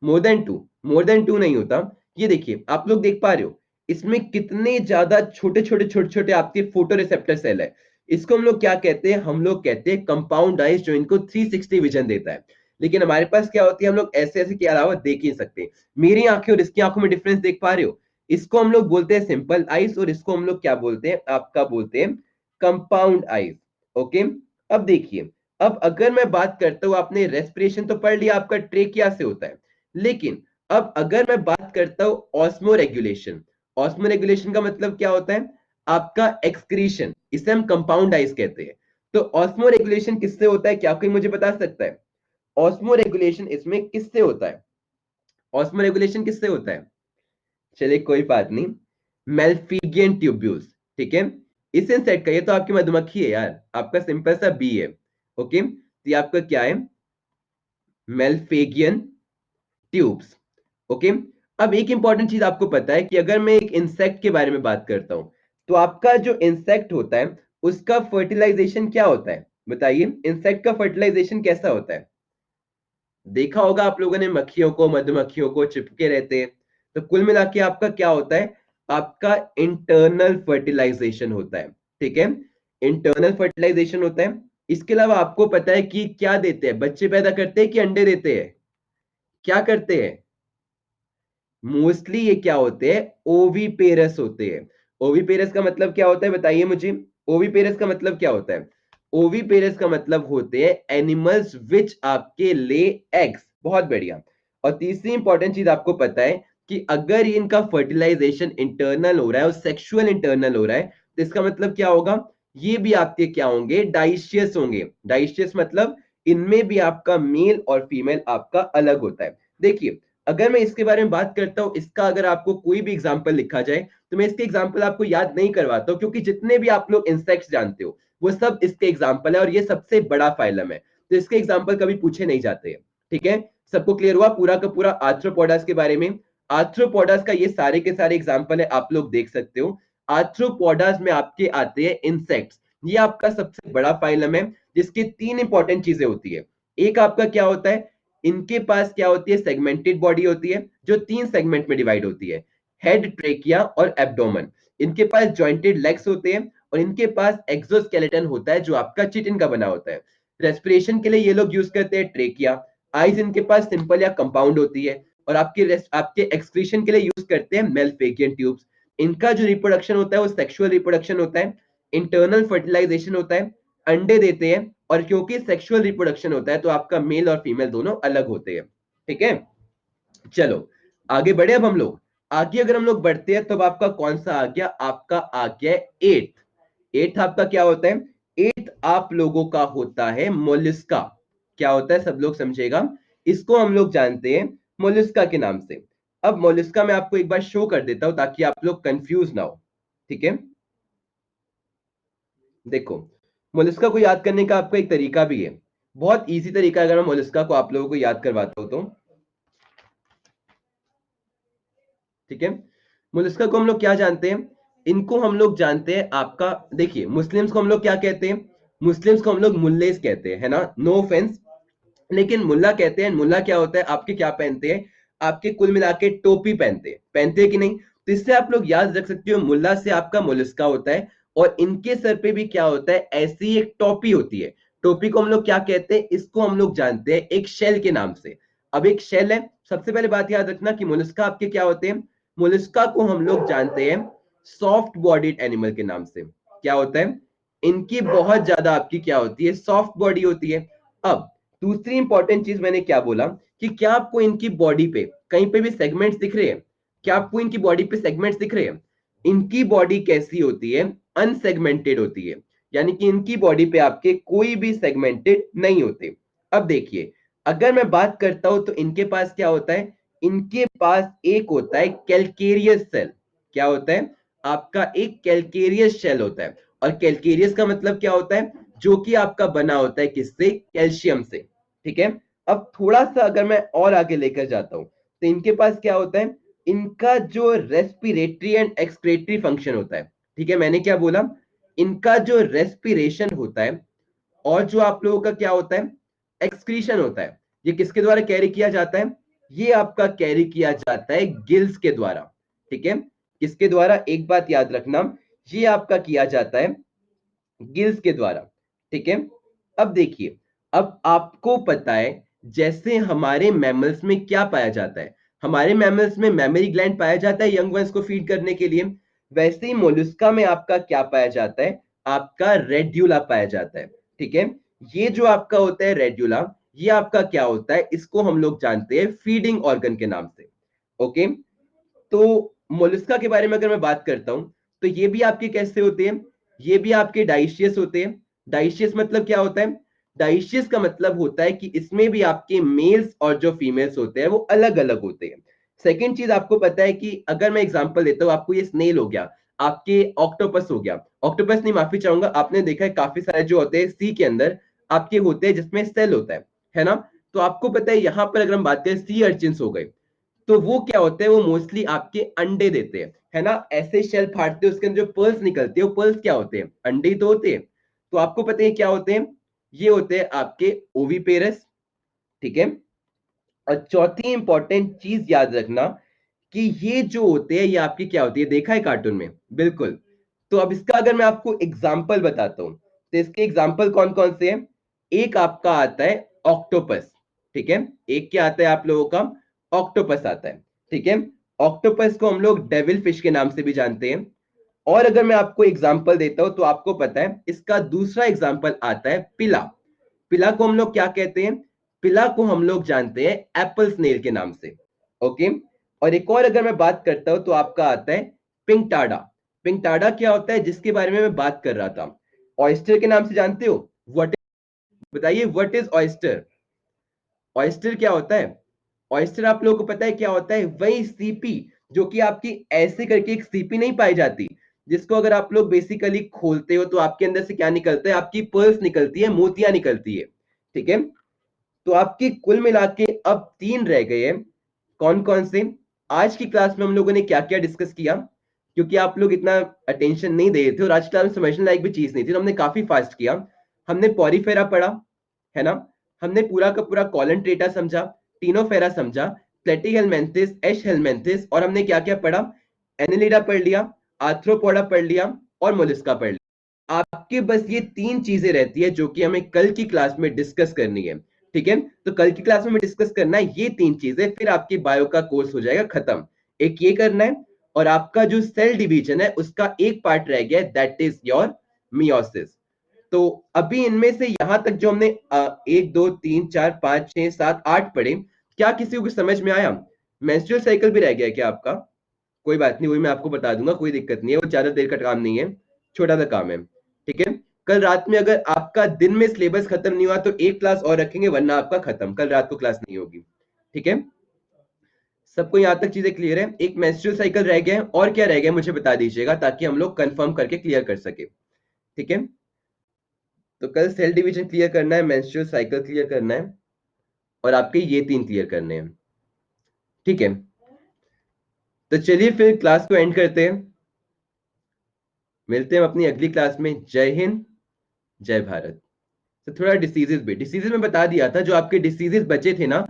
More than two, more than two नहीं होता। ये देखिए आप लोग देख पा रहे हो, इसमें कितने ज्यादा छोटे छोटे छोटे छोटे आपके फोटो रिसेप्टर सेल है। इसको हम लोग क्या कहते हैं, हम लोग कहते हैं कंपाउंड आइज, जो इनको 360 विजन देता है। लेकिन हमारे पास क्या होती है, हम लोग ऐसे ऐसे के अलावा देख ही नहीं सकते। मेरी आंखें और इसकी आंखों में डिफरेंस देख पा रहे हो, इसको हम लोग बोलते हैं सिंपल आइज, और इसको हम लोग क्या बोलते हैं, आपका बोलते हैं कंपाउंड आइज। ओके। अब देखिए, अब अगर मैं बात करता हूं, आपने रेस्पिरेशन तो पढ़ लिया, आपका ट्रेकिया से होता है। लेकिन अब अगर मैं बात करता हूं ऑस्मो रेगुलेशन, ऑस्मो रेगुलेशन का मतलब क्या होता है, आपका एक्सक्रीशन, इसे हम कंपाउंड आइज कहते हैं। तो ऑस्मो रेगुलेशन किससे होता है, क्या कोई मुझे बता सकता है? ऑस्मो रेगुलेशन इसमें किससे होता है, ऑस्मो रेगुलेशन किससे होता है? चलिए कोई बात नहीं, मेल्फिगियन ट्यूब्यूल्स। ठीक है। इस इंसेक्ट का, ये तो आपकी मधुमक्खी है यार, आपका सिंपल सा बी है। ओके। तो ये आपका क्या है, मेल्फेगियन ट्यूब्स। ओके। अब एक इंपॉर्टेंट चीज आपको पता है कि अगर मैं एक इंसेक्ट के बारे में बात करता हूं, तो आपका जो इंसेक्ट होता है उसका फर्टिलाइजेशन क्या होता है, बताइए इंसेक्ट का फर्टिलाइजेशन कैसा होता है? देखा होगा आप लोगों ने मक्खियों को, मधुमक्खियों को चिपके रहते हैं। तो कुल मिला के आपका क्या होता है, आपका इंटरनल फर्टिलाइजेशन होता है। ठीक है। इंटरनल फर्टिलाइजेशन होता है। इसके अलावा आपको पता है कि क्या देते हैं, बच्चे पैदा करते हैं कि अंडे देते हैं, क्या करते हैं? मोस्टली ये क्या होते हैं, ओवीपेरस होते हैं। ओवीपेरस का मतलब क्या होता है, बताइए मुझे। ओवीपेरस का मतलब क्या होता है? ओवीपेरस का मतलब होते हैं एनिमल्स विच आपके ले एग्स। बहुत बढ़िया। और तीसरी इंपॉर्टेंट चीज आपको पता है कि अगर इनका फर्टिलाइजेशन इंटरनल हो रहा है और सेक्सुअल इंटरनल हो रहा है, तो इसका मतलब क्या होगा, ये भी आपके क्या होंगे, डाइशियस होंगे। डाइशियस मतलब इनमें भी आपका मेल और फीमेल आपका अलग होता है। देखिए अगर मैं इसके बारे में बात करता हूं, इसका अगर आपको कोई भी एग्जांपल लिखा जाए तो मैं इसके एग्जांपल आपको याद नहीं करवाता हूं, क्योंकि जितने भी आप लोग इंसेक्ट्स जानते हो वो सब इसके एग्जांपल है और ये सबसे बड़ा फाइलम है, तो इसके एग्जांपल कभी पूछे नहीं जाते हैं। ठीक है, सबको क्लियर हुआ पूरा का पूरा आर्थ्रोपोडास के बारे में? आर्थ्रोपोडास का ये सारे के सारे एग्जांपल है, आप लोग देख सकते हो। आर्थ्रोपोडास में आपके आते हैं इंसेक्ट्स, ये आपका सबसे बड़ा फाइलम है जिसकी तीन इंपॉर्टेंट चीजें होती है। एक आपका क्या होता है, इनके पास क्या होती है, सेगमेंटेड बॉडी होती है जो तीन सेगमेंट में डिवाइड होती है, हेड, ट्रेकिया और एब्डोमेन। इनके पास जॉइंटेड लेग्स होते हैं और इनके पास एक्सोस्केलेटन होता है जो आपका चिटिन का बना होता है। रेस्पिरेशन के लिए ये लोग यूज करते हैं ट्रेकिया। आइज इनके पास सिंपल या कंपाउंड होती है और आपके एक्सक्रीशन के लिए यूज करते हैं मेलफेकियन ट्यूब्स। इनका जो रिप्रोडक्शन होता है वो सेक्सुअल रिप्रोडक्शन होता है, इंटरनल फर्टिलाइजेशन होता है, अंडे देते हैं, और क्योंकि सेक्सुअल रिप्रोडक्शन होता है तो आपका मेल और फीमेल दोनों अलग होते हैं। ठीक है, चलो आगे बढ़े। अब हम लोग आगे अगर हम लोग बढ़ते हैं तो अब आपका कौन सा आ गया, आपका आ गया एट्थ। एट्थ आपका क्या होता है, एट्थ आप लोगों का होता है मोलिस्का। क्या होता है सब लोग समझेगा, इसको हम लोग जानते हैं मोलिस्का के नाम से। अब मोलिस्का मैं आपको एक बार शो कर देता हूं ताकि आप लोग कंफ्यूज ना हो। ठीक है, देखो मोलिस्का को याद करने का आपका एक तरीका भी है, बहुत इजी तरीका है। अगर मैं मोलिस्का को आप लोगों को याद करवाता हूं तो ठीक है, मोलिस्का को हम लोग क्या जानते हैं, इनको हम लोग जानते हैं आपका, देखिए मुस्लिम्स को हम लोग क्या कहते हैं, मुस्लिम्स को हम लोग मुल्लेस कहते हैं, है ना, नो ऑफेंस, लेकिन मुल्ला कहते हैं। मुल्ला क्या होता है, आपके क्या पहनते हैं, आपके कुल मिला के टोपी पहनते हैं कि नहीं, तो इससे आप लोग याद रख सकते हो मुल्ला से आपका मोलिस्का होता है। और इनके सर पे भी क्या होता है, ऐसी एक टोपी होती है, टोपी को हम लोग क्या कहते हैं, इसको हम लोग जानते हैं एक शेल के नाम से। अब एक शेल है, सबसे पहले बात याद रखना कि मोलिस्का आपके क्या होते हैं, मोलिस्का को हम लोग जानते हैं सॉफ्ट बॉडीड एनिमल के नाम से। क्या होता है, इनकी बहुत ज्यादा आपकी क्या होती है, सॉफ्ट बॉडी होती है। अब दूसरी इंपॉर्टेंट चीज मैंने क्या बोला कि क्या आपको इनकी बॉडी पे कहीं पे भी सेगमेंट्स दिख रहे हैं, क्या आपको इनकी बॉडी पे सेगमेंट्स दिख रहे हैं, इनकी बॉडी कैसी होती है, अनसेगमेंटेड होती है, यानी कि इनकी बॉडी पे आपके कोई भी सेगमेंटेड नहीं होते। अब देखिए अगर मैं बात करता हूं तो इनके पास क्या होता है, इनके पास एक होता है कैलकेरियस सेल। क्या होता है, आपका एक कैलकेरियस शेल होता है, और कैलकेरियस का मतलब क्या होता है, जो कि आपका बना होता है किससे, कैल्शियम से। ठीक है, अब थोड़ा सा अगर मैं और आगे लेकर जाता हूं तो इनके पास क्या होता है, इनका जो रेस्पिरेटरी एंड एक्सक्रेटरी फंक्शन होता है। ठीक है, मैंने क्या बोला, इनका जो रेस्पिरेशन होता है और जो आप लोगों का क्या होता है, एक्सक्रीशन होता है, ये किसके द्वारा कैरी किया जाता है, ये आपका कैरी किया जाता है गिल्स के द्वारा। ठीक है, किसके द्वारा, एक बात याद रखना, ये आपका किया जाता है गिल्स के द्वारा। ठीक है, अब देखिए, अब आपको पता है जैसे हमारे मैमल्स में क्या पाया जाता है, हमारे मैमल्स में मैमरी ग्लैंड पाया जाता है यंग वंस को फीड करने के लिए, वैसे ही मोलुस्का में आपका क्या पाया जाता है, आपका रेड्यूला पाया जाता है। ठीक है, ये जो आपका होता है रेड्यूला, ये आपका क्या होता है, इसको हम लोग जानते हैं फीडिंग ऑर्गन के नाम से। ओके, तो मोलस्का के बारे में अगर मैं बात करता हूं तो ये भी आपके कैसे होते हैं, ये भी आपके डाइशियस होते हैं। डाइशियस मतलब क्या होता है, डाइशियस का मतलब होता है कि इसमें भी आपके मेल्स और जो फीमेल्स होते हैं वो अलग अलग होते हैं। सेकेंड चीज आपको पता है कि अगर मैं एग्जांपल देता हूं आपको, ये स्नेल हो गया, आपके ऑक्टोपस हो गया, ऑक्टोपस नहीं माफी चाहूंगा, आपने देखा है काफी सारे जो होते हैं सी के अंदर आपके होते हैं जिसमें सेल होता है ना, तो आपको पता है यहां पर अगर हम बात करें सी अर्चिन्स हो गए, तो वो क्या होते हैं, वो मोस्टली आपके अंडे देते हैं, है ना, ऐसे शेल फाड़ते हैं उसके अंदर जो पर्ल्स निकलते हैं, वो पर्ल्स क्या होते हैं, अंडे ही तो होते हैं। तो आपको पता है क्या होते हैं, ये होते हैं आपके ओविपेरस। ठीक है, और चौथी इंपॉर्टेंट चीज याद रखना कि ये जो होते हैं ये आपकी क्या होती है, देखा है कार्टून में, बिल्कुल। तो अब इसका अगर मैं आपको एग्जाम्पल बताता हूं तो इसके एग्जाम्पल कौन कौन से हैं, एक आपका आता है ऑक्टोपस। ठीक है, एक क्या आता है आप लोगों का, ऑक्टोपस आता है। ठीक है, ऑक्टोपस को हम लोग डेविल फिश के नाम से भी जानते हैं। और अगर मैं आपको एग्जाम्पल देता हूं तो आपको पता है इसका दूसरा एग्जाम्पल आता है पिला। पिला को हम लोग क्या कहते हैं, पिला को हम लोग जानते हैं एप्पल स्नेल के नाम से। ओके, और एक और अगर मैं बात करता हूं तो आपका आता है पिंकटाडा। पिंकटाडा क्या होता है, जिसके बारे में मैं बात कर रहा था, ऑयस्टर के नाम से जानते हो, व्हाट, बताइए व्हाट इज ऑयस्टर, ऑयस्टर क्या होता है, ऑयस्टर आप लोगों को पता है क्या होता है? वही सीपी जो कि आपकी ऐसे करके एक सीपी नहीं पाई जाती, जिसको अगर आप लोग बेसिकली खोलते हो तो आपके अंदर से क्या निकलता है? आपकी पर्ल्स निकलती है, मोतियां निकलती है। ठीक है, तो आपके कुल मिला के अब 3 रह गए हैं। कौन कौन से? आज की क्लास में हम लोगों ने क्या क्या डिस्कस किया, क्योंकि आप लोग इतना अटेंशन नहीं दे रहे थे और आज की क्लास में समझने लायक भी चीज नहीं थी, तो हमने काफी फास्ट किया। हमने पॉरीफेरा पढ़ा, है ना? हमने पूरा का पूरा कॉलन ट्रेटा समझा, टीनोफेरा समझा, प्लेटीहेलमिन्थिस, एश हेलमिन्थिस, और हमने क्या क्या पढ़ा? एनिलिडा पढ़ लिया, आर्थ्रोपोडा पढ़ लिया और मोलस्का पढ़ लिया। आपके बस ये 3 चीजें रहती है जो कि हमें कल की क्लास में डिस्कस करनी है। ठीक है, तो कल की क्लास में हमें डिस्कस करना है ये 3 चीजें, फिर आपकी बायो का कोर्स हो जाएगा खत्म। एक ये करना है, और आपका जो सेल डिवीजन है उसका एक पार्ट रह गया है, दैट इज योर मियोसिस। तो अभी इनमें से यहां तक जो हमने 1 2 3 4 5 6 7 8 पढ़े, क्या किसी को कुछ समझ में आया? मेंस्ट्रुअल साइकिल भी रह गया है क्या आपका? कोई बात नहीं, वही मैं आपको बता दूंगा, कोई दिक्कत नहीं है, वो ज्यादा देर का काम नहीं है, छोटा सा काम है। ठीक है, कल रात में अगर आपका दिन में सिलेबस खत्म नहीं हुआ तो एक क्लास और रखेंगे, वरना आपका खत्म, कल रात को क्लास नहीं होगी। ठीक है, सबको यहां तक चीजें क्लियर है? एक मेंस्ट्रुअल साइकिल रह गया है, और क्या रह गया मुझे बता दीजिएगा, ताकि हम लोग कंफर्म करके क्लियर कर सके। ठीक है, तो कल सेल डिवीजन क्लियर करना है, मेंस्ट्रुअल साइकिल क्लियर करना है, और आपके ये 3 क्लियर करने हैं। ठीक है, तो चलिए फिर क्लास को एंड करते हैं, मिलते हैं अपनी अगली क्लास में। जय हिंद, जय भारत। तो थोड़ा डिसीजेस में बता दिया था, जो आपके डिसीजेस बचे थे ना,